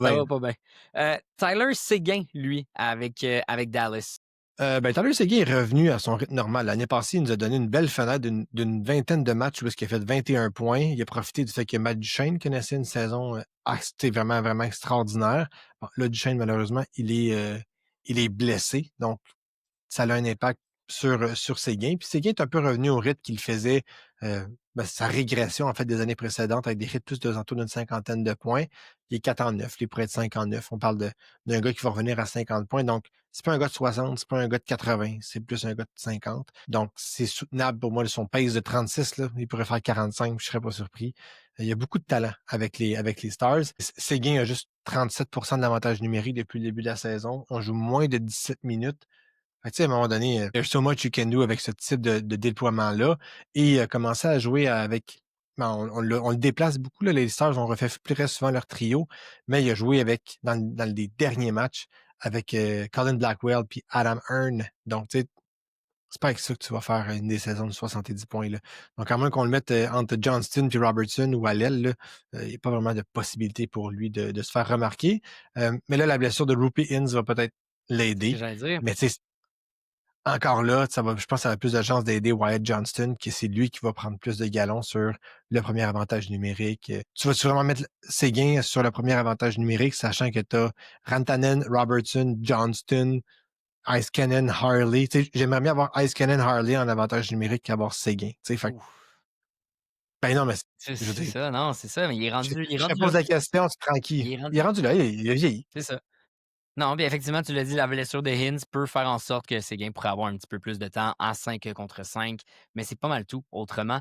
Ça Ouais. va pas bien. Tyler Seguin, lui, avec Dallas. Tyler Seguin est revenu à son rythme normal. L'année passée, il nous a donné une belle fenêtre d'une vingtaine de matchs où il a fait 21 points. Il a profité du fait que Matt Duchesne connaissait une saison c'était vraiment, vraiment extraordinaire. Bon, là, Duchesne, malheureusement, il est blessé. Donc, ça a un impact sur Seguin. Puis Seguin est un peu revenu au rythme qu'il faisait, sa régression en fait des années précédentes avec des rythmes plus de d'une cinquantaine de points. Il est 4 en 9, il est près de 5 en 9. On parle d'un gars qui va revenir à 50 points. Donc, c'est pas un gars de 60, c'est pas un gars de 80, c'est plus un gars de 50. Donc, c'est soutenable pour moi. Son pace de 36, là, il pourrait faire 45, je serais pas surpris. Il y a beaucoup de talent avec les Stars. Seguin a juste 37% de l'avantage numérique depuis le début de la saison. On joue moins de 17 minutes. Fait que, tu sais, à un moment donné, there's so much you can do avec ce type de déploiement-là. Et il a commencé à jouer avec. On le déplace beaucoup. Là, les Stars ont refait plus souvent leur trio, mais il a joué dans les derniers matchs avec Colin Blackwell puis Adam Hearn. Donc, tu sais, c'est pas avec ça que tu vas faire une des saisons de 70 points. Là. Donc, à moins qu'on le mette entre Johnston puis Robertson ou à l'aile, là, il n'y a pas vraiment de possibilité pour lui de se faire remarquer. Mais là, la blessure de Rupee Inns va peut-être C'est ce que l'aider. j'allais dire. Mais tu sais, encore là, je pense que ça a plus de chances d'aider Wyatt Johnston, que c'est lui qui va prendre plus de galons sur le premier avantage numérique. Tu vas-tu vraiment mettre Seguin sur le premier avantage numérique, sachant que tu as Rantanen, Robertson, Johnston, Iskanen, Harley. J'aimerais bien avoir Iskanen, Harley en avantage numérique qu'avoir Seguin. Ben non, mais je veux C'est dire, ça, non, c'est ça. Mais il est rendu, il est je te rendu pose là. la question, c'est tranquille. Il est rendu- Il est rendu là, il a vieilli. C'est ça. Non, bien effectivement, tu l'as dit, la blessure de Hintz peut faire en sorte que Seguin pourrait avoir un petit peu plus de temps à 5 contre 5, mais c'est pas mal tout autrement.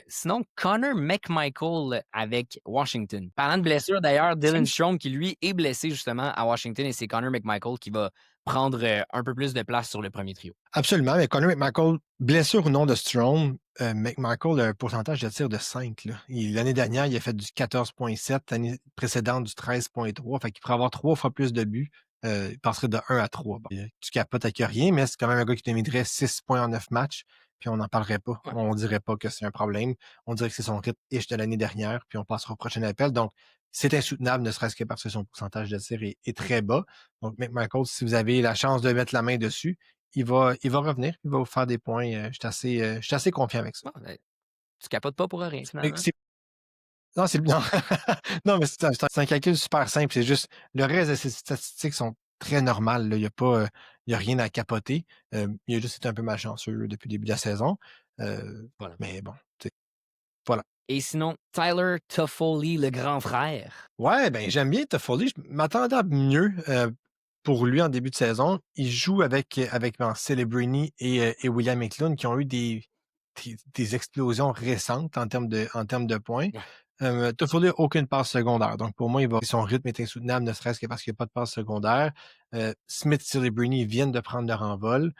Sinon, Connor McMichael avec Washington. Parlant de blessure, d'ailleurs, Dylan Strome qui, lui, est blessé justement à Washington et c'est Connor McMichael qui va prendre un peu plus de place sur le premier trio. Absolument, mais Connor McMichael, blessure ou non de Strome, McMichael a un pourcentage de tir de 5. L'année dernière, il a fait du 14,7, l'année précédente du 13,3. Fait qu'il pourrait avoir 3 fois plus de buts. Il passerait de 1 à 3. Bon, tu capotes avec rien, mais c'est quand même un gars qui te mériterait 6 points en 9 matchs, puis on n'en parlerait pas. Ouais. On dirait pas que c'est un problème. On dirait que c'est son rythme-ish de l'année dernière, puis on passera au prochain appel. Donc, c'est insoutenable, ne serait-ce que parce que son pourcentage de tir est très bas. Donc, McMichael, si vous avez la chance de mettre la main dessus, il va revenir, il va vous faire des points. Je suis assez confiant avec ça. Bon, ben, tu capotes pas pour rien, Mais finalement. non, non. Non, mais c'est un calcul super simple. C'est juste le reste de ces statistiques sont très normales. Là. Il y a rien à capoter. Il a juste été un peu malchanceux là, depuis le début de la saison. Voilà. Mais bon, voilà. Et sinon, Tyler Toffoli, le grand frère. Ouais, ben j'aime bien Toffoli. Je m'attendais à mieux pour lui en début de saison. Il joue avec Celebrini et William Eklund qui ont eu des explosions récentes en termes de points. Toffoli n'a aucune passe secondaire. Donc pour moi, son rythme est insoutenable, ne serait-ce que parce qu'il n'y a pas de passe secondaire. Smith et Celebrini viennent de prendre leur envol.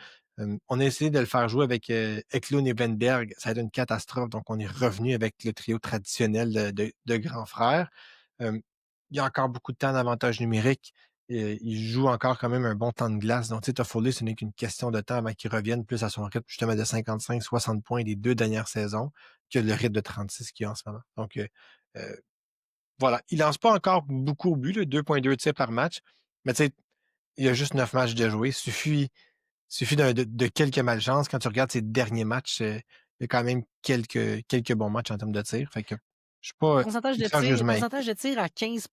On a essayé de le faire jouer avec Eklund et Benberg. Ça a été une catastrophe. Donc, on est revenu avec le trio traditionnel de grands frères. Il y a encore beaucoup de temps d'avantage numérique. Il joue encore quand même un bon temps de glace. Donc, tu sais, Toffoli, ce n'est qu'une question de temps avant qu'il revienne plus à son rythme, justement, de 55-60 points les 2 dernières saisons que le rythme de 36 qu'il a en ce moment. Donc, voilà. Il lance pas encore beaucoup au but, là, 2,2 tirs par match. Mais tu sais, il y a juste 9 matchs de jouer. Suffit de quelques malchances. Quand tu regardes ses derniers matchs, il y a quand même quelques bons matchs en termes de tir. Fait que je suis pas sérieusement Pourcentage inquiet. de tir à 15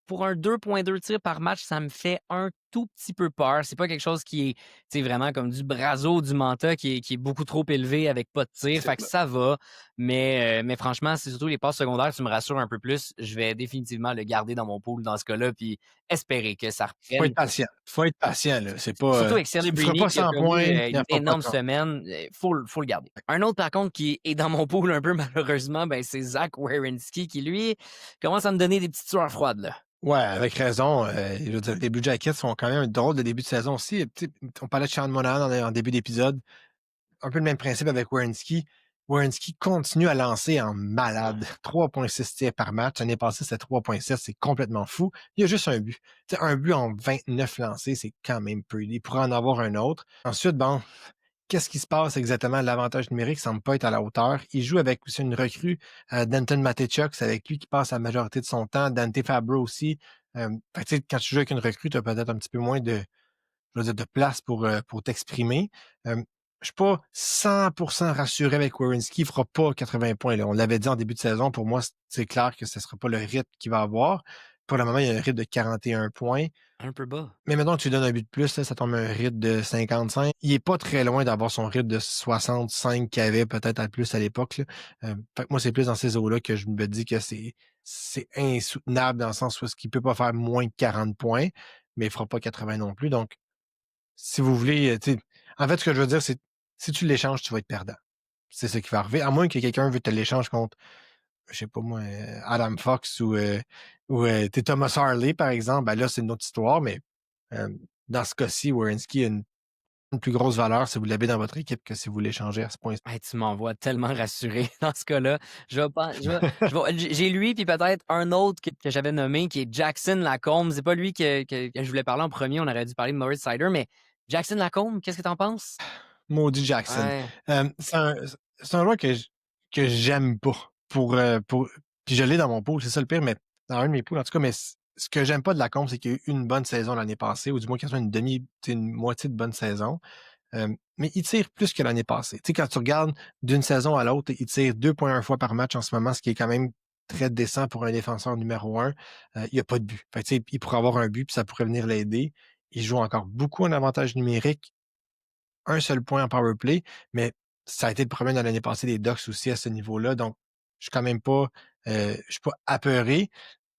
pour un 2,2 tirs par match, ça me fait un tout petit peu peur. C'est pas quelque chose qui est, tu sais, vraiment comme du Brazo, du Manta qui est beaucoup trop élevé avec pas de tir. Fait que ça va. Mais franchement, c'est surtout les passes secondaires, tu me rassures un peu plus. Je vais définitivement le garder dans mon pool dans ce cas-là, puis espérer que ça Faut être reprenne. patient. Faut être patient, là. C'est pas, Surtout avec tu ne feras Celebrini pas qui a 100 connu points, il une en fera pas énorme 30. semaine, faut le garder. Un autre, par contre, qui est dans mon pool un peu malheureusement, ben, c'est Zach Werenski qui, lui, commence à me donner des petites sueurs froides, là. Ouais, avec raison. Je veux dire, les Blue Jackets font quand même un drôle de début de saison aussi. Tu sais, on parlait de Sean Monahan en début d'épisode. Un peu le même principe avec Werenski. Werenski continue à lancer en malade. 3,6 tirs par match. L'année passée, c'était 3,7. C'est complètement fou. Il y a juste un but. Tu sais, un but en 29 lancés, c'est quand même peu. Il pourrait en avoir un autre. Ensuite, bon, qu'est-ce qui se passe exactement? L'avantage numérique semble pas être à la hauteur. Il joue avec aussi une recrue, Denton Matechuk. C'est avec lui qui passe la majorité de son temps. Dante Fabro aussi. Fait que, tu sais, quand tu joues avec une recrue, tu as peut-être un petit peu moins je veux dire, de place pour t'exprimer. Je suis pas 100% rassuré avec Werenski. Il fera pas 80 points. Là. On l'avait dit en début de saison. Pour moi, c'est clair que ce sera pas le rythme qu'il va avoir. Pour le moment, il y a un rythme de 41 points. Un peu bas. Mais maintenant que tu lui donnes un but de plus, là, ça tombe à un rythme de 55. Il est pas très loin d'avoir son rythme de 65 qu'il avait peut-être à plus à l'époque. Là. Fait que moi, c'est plus dans ces eaux-là que je me dis que c'est insoutenable dans le sens où il peut pas faire moins de 40 points, mais il fera pas 80 non plus. Donc, si vous voulez, tu sais, en fait, ce que je veux dire, c'est si tu l'échanges, tu vas être perdant. C'est ce qui va arriver. À moins que quelqu'un veut te l'échange contre, je sais pas moi, Adam Fox ou Thomas Harley, par exemple, ben là, c'est une autre histoire, mais euh, dans ce cas-ci, Werenski a une plus grosse valeur si vous l'avez dans votre équipe que si vous l'échangez à ce point. Hey, tu m'envoies tellement rassuré dans ce cas-là. J'ai lui, puis peut-être un autre que j'avais nommé, qui est Jackson Lacombe. C'est pas lui que je voulais parler en premier. On aurait dû parler de Maurice Sider, mais Jackson Lacombe, qu'est-ce que t'en penses? Maudit Jackson. Ouais. C'est un joueur que j'aime pas. Puis je l'ai dans mon pool, c'est ça le pire, mais dans un de mes pools, en tout cas, mais ce que j'aime pas de la combe, c'est qu'il y a eu une bonne saison l'année passée, ou du moins quasiment une moitié de bonne saison. Mais il tire plus que l'année passée. Tu sais, quand tu regardes d'une saison à l'autre, il tire 2,1 fois par match en ce moment, ce qui est quand même très décent pour un défenseur numéro 1. Il n'y a pas de but. Fait que, tu sais, il pourrait avoir un but, puis ça pourrait venir l'aider. Il joue encore beaucoup en avantage numérique. Un seul point en power play, mais ça a été le problème de l'année passée des Ducks aussi à ce niveau-là. Donc, je suis quand même pas, je suis pas apeuré.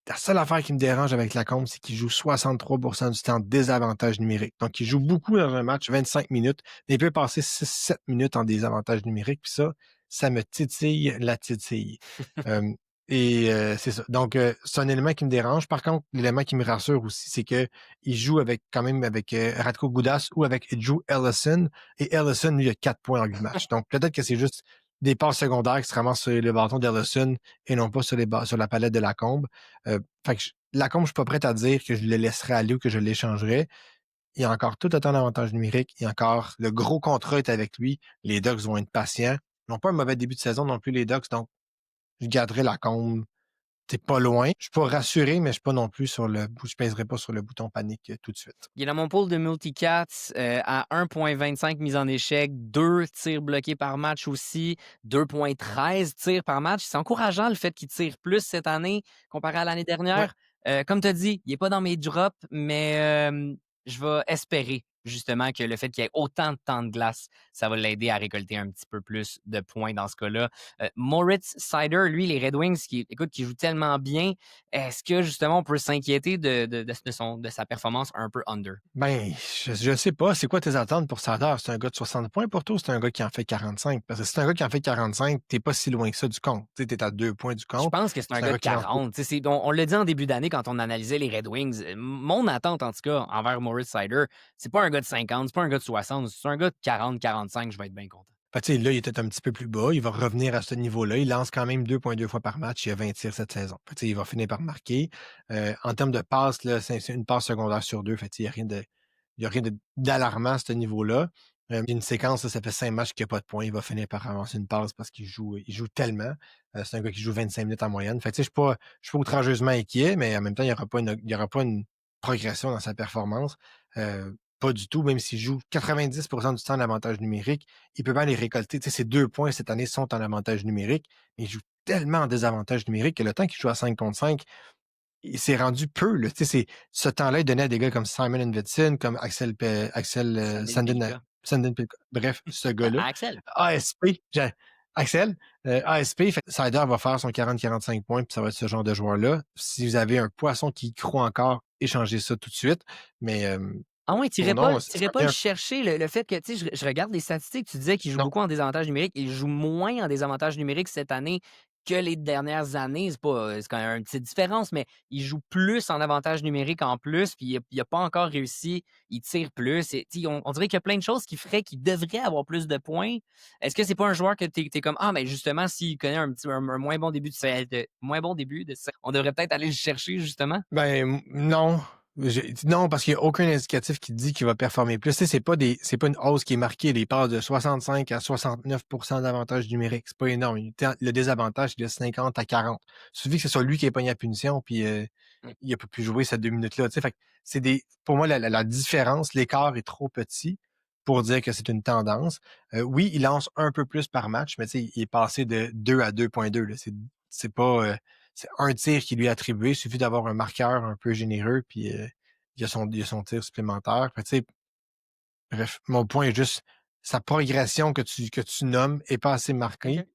La seule affaire qui me dérange avec Lacombe, c'est qu'il joue 63% du temps en désavantage numérique. Donc, il joue beaucoup dans un match, 25 minutes, mais il peut passer 6-7 minutes en désavantage numérique. Puis ça me titille la titille. C'est ça. Donc, c'est un élément qui me dérange. Par contre, l'élément qui me rassure aussi, c'est que il joue quand même avec Radko Gudas ou avec Drew Ellison. Et Ellison, lui, a 4 points en 8 matchs. Donc, peut-être que c'est juste des passes secondaires qui se ramassent sur le bâton d'Ellison et non pas sur la palette de Lacombe. Fait que Lacombe, je suis pas prêt à dire que je le laisserai aller ou que je l'échangerai. Il y a encore tout autant d'avantages numériques. Il y a encore le gros contrat est avec lui. Les Ducks vont être patients. Ils n'ont pas un mauvais début de saison non plus, les Ducks. Donc, je garderai Lacombe. T'es pas loin. Je suis pas rassuré, mais je suis pas non plus je pèserai pas sur le bouton panique tout de suite. Il est dans mon pool de multicats à 1,25 mises en échec, 2 tirs bloqués par match aussi, 2,13 tirs par match. C'est encourageant le fait qu'il tire plus cette année comparé à l'année Ouais. dernière. Comme tu as dit, il n'est pas dans mes drops, mais je vais espérer justement que le fait qu'il y ait autant de temps de glace, ça va l'aider à récolter un petit peu plus de points dans ce cas-là. Moritz Seider, lui, les Red Wings, qui jouent tellement bien, est-ce que justement on peut s'inquiéter de sa performance un peu under? Ben, je sais pas. C'est quoi tes attentes pour Sadar? C'est un gars de 60 points pour toi ou c'est un gars qui en fait 45? Parce que si c'est un gars qui en fait 45, t'es pas si loin que ça du compte. Tu sais, t'es à 2 points du Je compte. pense que c'est un gars de qui lance 40. Tu sais, on l'a dit en début d'année quand on analysait les Red Wings. Mon attente, en tout cas, envers Moritz Seider, c'est pas un gars de 50, c'est pas un gars de 60, c'est un gars de 40-45, je vais être bien content. Fait que, tu sais, là, il était un petit peu plus bas. Il va revenir à ce niveau-là. Il lance quand même 2,2 fois par match. Il a 20 tirs cette saison. Fait que, tu sais, il va finir par marquer. En termes de passes, là, c'est une passe secondaire sur 2. Fait que, tu sais, il y a rien d'alarmant à ce niveau-là. Une séquence, là, ça fait 5 matchs qu'il n'y a pas de points. Il va finir par avancer une passe parce qu'il joue tellement. C'est un gars qui joue 25 minutes en moyenne. Fait que, tu sais, je suis pas outrageusement inquiet, mais en même temps, il n'y aura pas une progression dans sa performance. Pas du tout, même s'il joue 90% du temps en avantage numérique, il peut bien les récolter. Tu sais, ses 2 points cette année sont en avantage numérique, mais il joue tellement en désavantage numérique que le temps qu'il joue à 5 contre 5, il s'est rendu peu. Là. Tu sais, ce temps-là, il donnait à des gars comme Simon Edvidson, comme Axel Sandin Pelka. Bref, ce gars-là. Axel. Axel, ASP, Sider va faire son 40-45 points, puis ça va être ce genre de joueur-là. Si vous avez un poisson qui y croit encore, échangez ça tout de suite. Mais Ah ouais, tu pour n'irais non, pas le chercher, le fait que, tu sais, je regarde les statistiques, tu disais qu'il joue non. beaucoup en désavantage numérique. Il joue moins en désavantage numérique cette année que les dernières années. C'est quand même une petite différence, mais il joue plus en avantage numérique en plus, puis il a pas encore réussi. Il tire plus. Et, tu sais, on dirait qu'il y a plein de choses qui feraient qu'il devrait avoir plus de points. Est-ce que c'est pas un joueur que t'es comme, ah, mais justement, s'il connaît un moins bon début on devrait peut-être aller le chercher, justement? Ben non. Non, parce qu'il n'y a aucun indicatif qui dit qu'il va performer plus. Tu sais, c'est pas une hausse qui est marquée. Il passe de 65 à 69% d'avantage numérique. C'est pas énorme. Le désavantage, il est de 50 à 40. Il suffit que ce soit lui qui ait pogné la punition, puis il n'a pas pu jouer ces 2 minutes-là. Tu sais, fait que pour moi, la différence, l'écart est trop petit pour dire que c'est une tendance. Oui, il lance un peu plus par match, mais tu sais, il est passé de 2 à 2,2. Là. C'est pas... c'est un tir qui lui est attribué. Il suffit d'avoir un marqueur un peu généreux, puis il y a son tir supplémentaire. Fait que, bref, mon point est juste sa progression que tu nommes est pas assez marquée OK.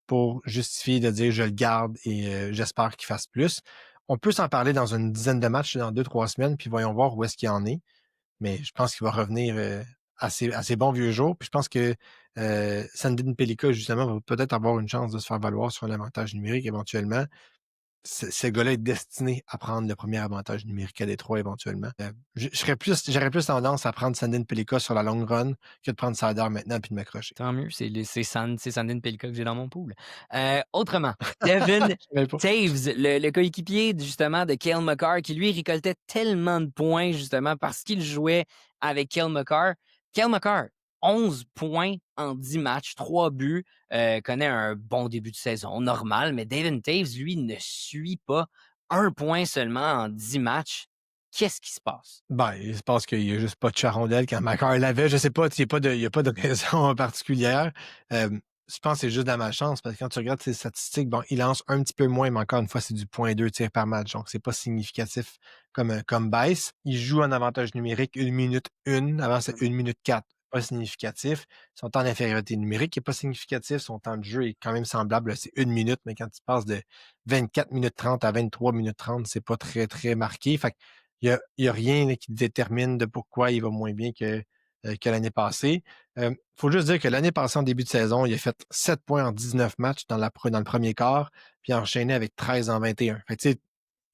pour justifier de dire je le garde et j'espère qu'il fasse plus. On peut s'en parler dans une dizaine de matchs dans 2-3 semaines, puis voyons voir où est-ce qu'il en est. Mais je pense qu'il va revenir à ses bons vieux jours. Puis je pense que Sandin Pelika, justement, va peut-être avoir une chance de se faire valoir sur un avantage numérique éventuellement. Ce gars-là est destiné à prendre le premier avantage numérique à Détroit éventuellement. J'aurais plus tendance à prendre Sandin Pelika sur la longue run que de prendre Sider maintenant puis de m'accrocher. Tant mieux, c'est Sandin Pelka que j'ai dans mon pool. Autrement, Devin Je savais pas. Taves, le coéquipier justement de Cale Makar, qui lui récoltait tellement de points justement parce qu'il jouait avec Cale Makar. Cale Makar, 11 points en 10 matchs, 3 buts, connaît un bon début de saison, normal, mais Devin Taves, lui, ne suit pas. 1 point seulement en 10 matchs. Qu'est-ce qui se passe? Ben, il se passe qu'il n'y a juste pas de charondelle quand Makar l'avait. Je sais pas, il n'y a pas de raison particulière. Je pense que c'est juste de la malchance parce que quand tu regardes ses statistiques, bon, il lance un petit peu moins, mais encore une fois, c'est du 0,2 tirs par match. Donc, c'est pas significatif comme baisse. Il joue en avantage numérique 1 minute 1. Avant, c'est 1 minute 4. Pas significatif. Son temps d'infériorité numérique n'est pas significatif. Son temps de jeu est quand même semblable. C'est 1 minute, mais quand tu passes de 24 minutes 30 à 23 minutes 30, c'est pas très, très marqué. Fait il y a rien là, qui détermine de pourquoi il va moins bien que l'année passée. Faut juste dire que l'année passée, en début de saison, il a fait 7 points en 19 matchs dans le premier quart, puis enchaîné avec 13 en 21. Fait que,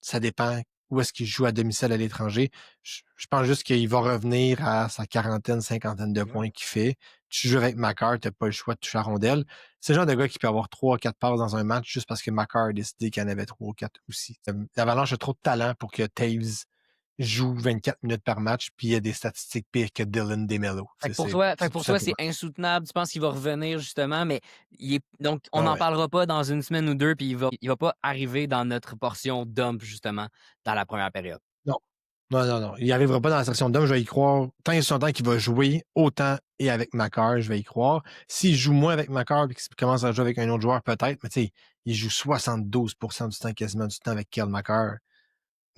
ça dépend où est-ce qu'il joue à domicile à l'étranger. Je pense juste qu'il va revenir à sa quarantaine, cinquantaine de points qu'il fait. Tu joues avec Makar, tu n'as pas le choix de toucher la rondelle. C'est le genre de gars qui peut avoir 3 ou 4 passes dans un match juste parce que Makar a décidé qu'il y en avait 3 ou 4 aussi. L'Avalanche a trop de talent pour que Taves joue 24 minutes par match, puis il y a des statistiques pires que Dylan DeMello. Fait que pour toi, c'est insoutenable. Tu penses qu'il va revenir justement, mais donc on n'en parlera pas dans une semaine ou deux, puis il va pas arriver dans notre portion dump justement dans la première période. Non. Non. Il n'arrivera pas dans la section d'hommes, je vais y croire. Tant et son temps qu'il va jouer autant et avec Makar, je vais y croire. S'il joue moins avec Makar et qu'il commence à jouer avec un autre joueur, peut-être, mais tu sais, il joue 72% du temps, quasiment du temps avec Cale Makar.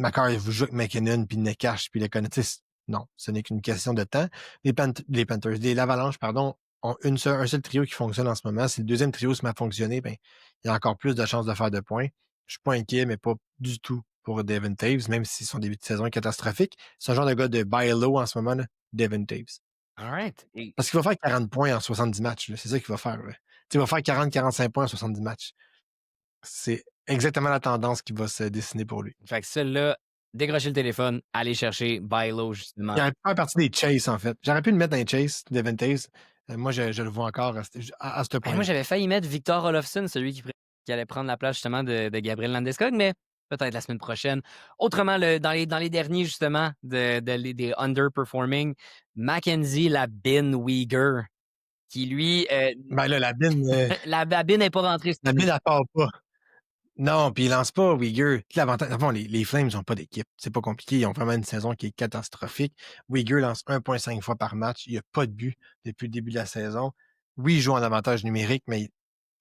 Makar, il joue avec McKinnon, puis Nekash, puis le Conatis. Non, ce n'est qu'une question de temps. L'Avalanche, pardon, ont un seul trio qui fonctionne en ce moment. Si le deuxième trio se met à fonctionner, ben, il y a encore plus de chances de faire de points. Je suis pas inquiet, mais pas du tout pour Devin Taves, même si son début de saison est catastrophique. C'est un genre de gars de buy low en ce moment, là, Devin Taves. All right. Parce qu'il va faire 40 points en 70 matchs. C'est ça qu'il va faire. Il va faire 40-45 points en 70 matchs. C'est exactement la tendance qui va se dessiner pour lui. Fait que celle-là, décrochez le téléphone, allez chercher buy low, justement. Il aurait pu faire partie des Chase, en fait. J'aurais pu le mettre dans les Chase, Devin Taves. Moi, je le vois encore à ce point. Moi, j'avais failli mettre Victor Olofsson, celui qui allait prendre la place justement de Gabriel Landeskog, mais peut-être la semaine prochaine. Autrement, dans les derniers, justement, des underperforming, Mackenzie la bin Uyghur, qui lui... Ben là, la bine... la bin n'est pas rentrée. La bine, elle part pas. Non, puis ils lancent pas Uyghur. L'avantage, avant, les Flames n'ont pas d'équipe. C'est pas compliqué. Ils ont vraiment une saison qui est catastrophique. Uyghur lance 1,5 fois par match. Il n'y a pas de but depuis le début de la saison. Oui, ils jouent en avantage numérique, mais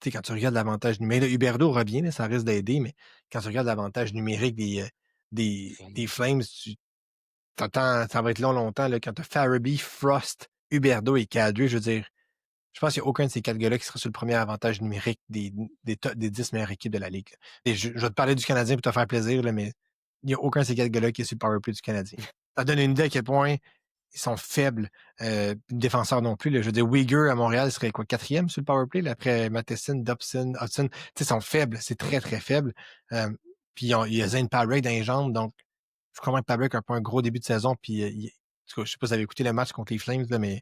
quand tu regardes l'avantage numérique, Huberdeau revient, là, ça risque d'aider, mais quand tu regardes l'avantage numérique des Flames, tu t'attends, ça va être longtemps. Là, quand tu as Farabee, Frost, Huberdeau et Kadri, je veux dire, je pense qu'il n'y a aucun de ces 4 gars-là qui sera sur le premier avantage numérique des 10 meilleures équipes de la Ligue. Et je vais te parler du Canadien pour te faire plaisir, là, mais il n'y a aucun de ces 4 gars-là qui est sur le powerplay du Canadien. Ça donne une idée à quel point ils sont faibles. Défenseurs non plus. Là. Je veux dire, Uyghur à Montréal serait quoi, 4e sur le powerplay, là, après Matheson, Dobson, Hudson. Ils sont faibles. C'est très, très faible. Puis il y a Zane Parrey dans les jambes, donc je comprends que Parrey n'a pas un gros début de saison. Puis, en tout cas, je sais pas si vous avez écouté le match contre les Flames, là, mais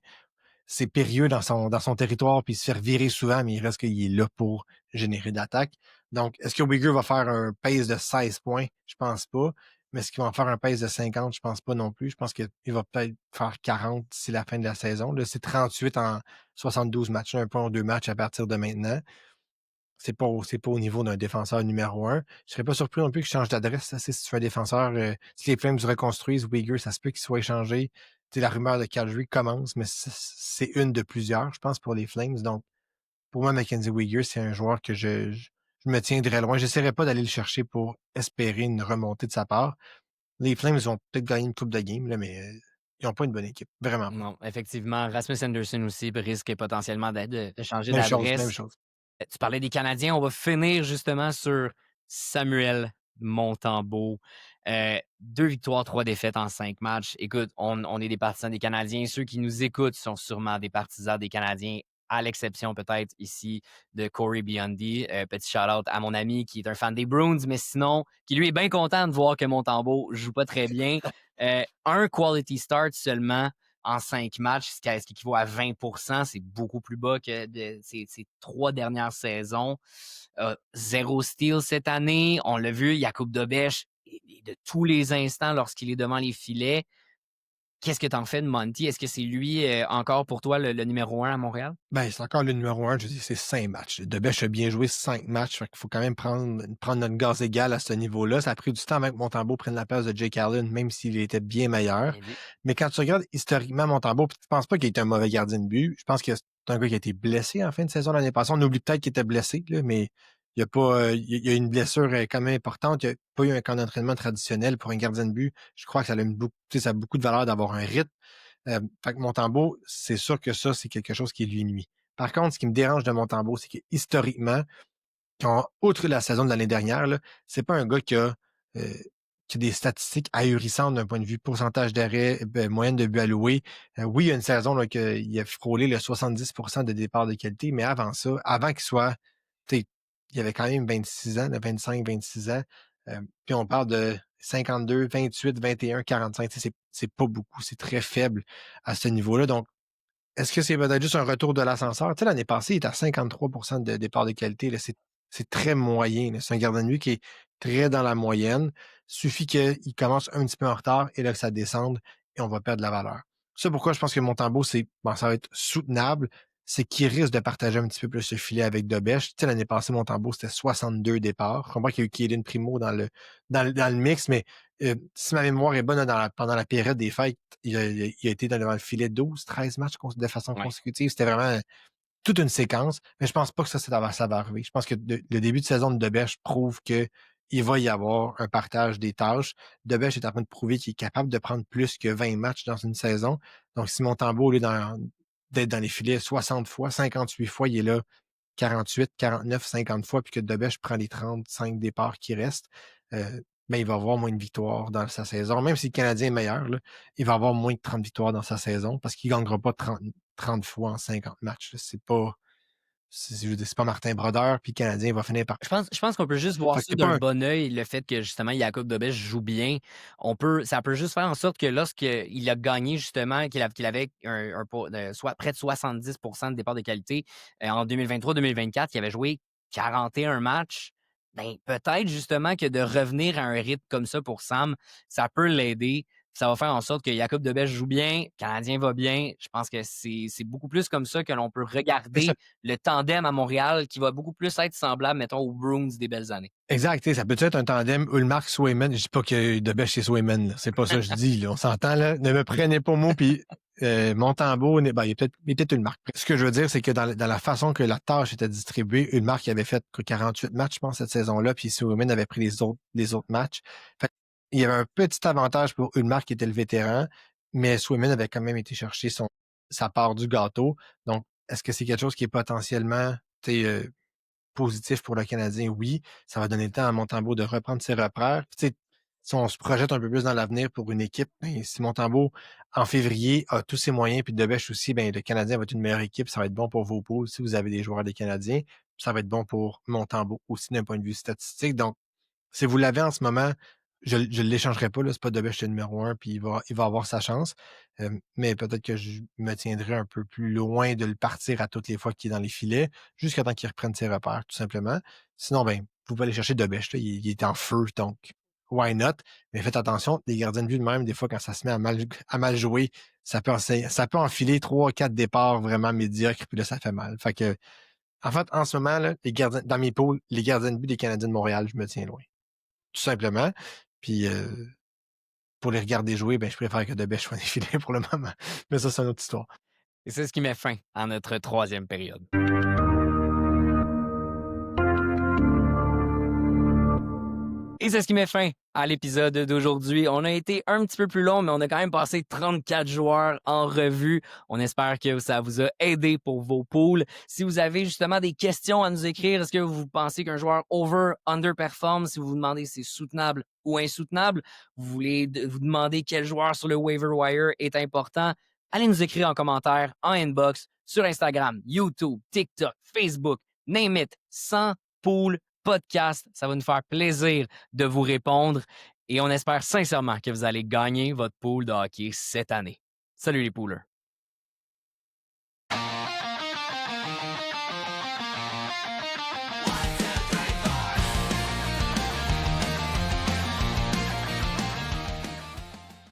c'est périlleux dans son territoire, puis il se fait revirer souvent, mais il reste qu'il est là pour générer d'attaque. Donc, est-ce que Uyghur va faire un pace de 16 points? Je pense pas. Mais est-ce qu'il va en faire un pace de 50? Je pense pas non plus. Je pense qu'il va peut-être faire 40 d'ici la fin de la saison. Là, c'est 38 en 72 matchs, un point en 2 matchs à partir de maintenant. C'est pas au niveau d'un défenseur numéro 1. Je serais pas surpris non plus qu'il change d'adresse. Si tu es un défenseur, si les Flames reconstruisent Uyghur, ça se peut qu'il soit échangé. La rumeur de Kadri commence, mais c'est une de plusieurs, je pense, pour les Flames. Donc, pour moi, Mackenzie Weegar, c'est un joueur que je me tiendrais loin. J'essaierai pas d'aller le chercher pour espérer une remontée de sa part. Les Flames ont peut-être gagné une coupe de game, là, mais ils n'ont pas une bonne équipe. Vraiment pas. Non, effectivement. Rasmus Anderson aussi risque potentiellement de changer Même chose, d'adresse. même chose. Tu parlais des Canadiens. On va finir justement sur Samuel Montembeault. 2 victoires, 3 défaites en 5 matchs. Écoute, on est des partisans des Canadiens. Ceux qui nous écoutent sont sûrement des partisans des Canadiens, à l'exception peut-être ici de Corey Biondi. Petit shout-out à mon ami qui est un fan des Bruins, mais sinon, qui lui est bien content de voir que Montembeault joue pas très bien. Un quality start seulement en 5 matchs, ce qui équivaut à 20%. C'est beaucoup plus bas que ces 3 dernières saisons. 0 steal cette année. On l'a vu, Jakub Dobeš, de tous les instants lorsqu'il est devant les filets. Qu'est-ce que tu en fais de Monty? Est-ce que c'est lui encore pour toi le numéro 1 à Montréal? Ben, c'est encore le numéro 1. Je dis, c'est 5 matchs. Dobeš a bien joué 5 matchs. Fait qu'il faut quand même prendre notre gaz égal à ce niveau-là. Ça a pris du temps avant que Montembeault prenne la place de Jake Allen, même s'il était bien meilleur. Mais quand tu regardes historiquement Montembeault, tu ne penses pas qu'il était un mauvais gardien de but. Je pense que c'est un gars qui a été blessé en fin de saison l'année passée. On oublie peut-être qu'il était blessé, là, mais il y a pas, il y a une blessure quand même importante. Il n'y a pas eu un camp d'entraînement traditionnel pour un gardien de but. Je crois que ça a beaucoup de valeur d'avoir un rythme. Fait que Montembeault, c'est sûr que ça, c'est quelque chose qui lui nuit. Par contre, ce qui me dérange de Montembeault, c'est que historiquement, outre la saison de l'année dernière, là, c'est pas un gars qui a des statistiques ahurissantes d'un point de vue pourcentage d'arrêt, moyenne de buts alloués. Oui, il y a une saison là, qu'il a frôlé le 70% de départ de qualité, mais avant ça, avant qu'il soit, il avait quand même 26 ans, 25, 26 ans. Puis on parle de 52, 28, 21, 45. C'est pas beaucoup, c'est très faible à ce niveau-là. Donc, est-ce que c'est peut-être juste un retour de l'ascenseur? Tu sais, l'année passée, il était à 53% de départ de qualité. Là. C'est très moyen. Là. C'est un gardien de but qui est très dans la moyenne. Suffit qu'il commence un petit peu en retard et là que ça descende et on va perdre de la valeur. C'est pourquoi je pense que Montembeault, ça va être soutenable. C'est qu'il risque de partager un petit peu plus le filet avec Dobeš. Tu sais, l'année passée, Montembeault, c'était 62 départs. Je comprends qu'il y a eu Kaden Primo dans le mix, mais si ma mémoire est bonne, pendant la période des fêtes, il a été devant le filet 12, 13 matchs de façon consécutive. C'était vraiment toute une séquence, mais je pense pas que ça va arriver. Je pense que le début de saison de Dobeš prouve qu'il va y avoir un partage des tâches. Dobeš est en train de prouver qu'il est capable de prendre plus que 20 matchs dans une saison. Donc, si Montembeault, au lieu d'être dans les filets 60 fois, 58 fois, il est là 48, 49, 50 fois, puis que Dobeš prend les 35 départs qui restent, ben, il va avoir moins de victoires dans sa saison. Même si le Canadien est meilleur, là, il va avoir moins de 30 victoires dans sa saison parce qu'il ne gagnera pas 30 fois en 50 matchs. C'est pas Martin Brodeur, puis le Canadien va finir par. Je pense qu'on peut juste voir ça d'un bon œil, le fait que justement Jakub Dobeš joue bien. Ça peut juste faire en sorte que lorsqu'il a gagné justement, qu'il avait près de 70% de départ de qualité en 2023-2024, il avait joué 41 matchs. Ben, peut-être justement que de revenir à un rythme comme ça pour Sam, ça peut l'aider. Ça va faire en sorte que Jacob Debesch joue bien, le Canadien va bien. Je pense que c'est beaucoup plus comme ça que l'on peut regarder le tandem à Montréal qui va beaucoup plus être semblable, mettons, aux Bruins des belles années. Exact. Ça peut être un tandem Ullmark-Swayman. Je dis pas que Debesch c'est Swayman. Là. C'est pas ça que je dis. Là. On s'entend. Là. Ne me prenez pas mot. Puis Montembeault, il est peut-être Ullmark. Ce que je veux dire, c'est que dans la façon que la tâche était distribuée, Ullmark avait fait 48 matchs, je pense, cette saison-là. Puis Swayman avait pris les autres matchs. Fait, il y avait un petit avantage pour Ullmark qui était le vétéran, mais Swayman avait quand même été chercher sa part du gâteau. Donc, est-ce que c'est quelque chose qui est potentiellement positif pour le Canadien? Oui. Ça va donner le temps à Montembeault de reprendre ses repères. Puis, si on se projette un peu plus dans l'avenir pour une équipe, si Montembeault, en février, a tous ses moyens, puis Debesch aussi, le Canadien va être une meilleure équipe. Ça va être bon pour vos poules si vous avez des joueurs des Canadiens. Ça va être bon pour Montembeault aussi d'un point de vue statistique. Donc, si vous l'avez en ce moment, je ne l'échangerai pas. C'est pas Debesch le numéro 1, puis il va avoir sa chance. Mais peut-être que je me tiendrai un peu plus loin de le partir à toutes les fois qu'il est dans les filets, jusqu'à temps qu'il reprenne ses repères, tout simplement. Sinon, vous pouvez aller chercher Debesch. Il est en feu, donc why not? Mais faites attention, les gardiens de but de même, des fois, quand ça se met à mal jouer, ça peut enfiler 3-4 départs vraiment médiocres, puis là, ça fait mal. Fait que, en fait, en ce moment, là, dans mes poules, les gardiens de but des Canadiens de Montréal, je me tiens loin. Tout simplement. Puis pour les regarder jouer, je préfère que Debesch soit défilé pour le moment. Mais ça, c'est une autre histoire. Et c'est ce qui met fin à notre troisième période. Et c'est ce qui met fin à l'épisode d'aujourd'hui. On a été un petit peu plus long, mais on a quand même passé 34 joueurs en revue. On espère que ça vous a aidé pour vos poules. Si vous avez justement des questions à nous écrire, est-ce que vous pensez qu'un joueur underperform, si vous vous demandez si c'est soutenable ou insoutenable, vous voulez vous demander quel joueur sur le waiver wire est important, allez nous écrire en commentaire, en inbox, sur Instagram, YouTube, TikTok, Facebook, name it, 100 poules podcast. Ça va nous faire plaisir de vous répondre et on espère sincèrement que vous allez gagner votre pool de hockey cette année. Salut les poolers!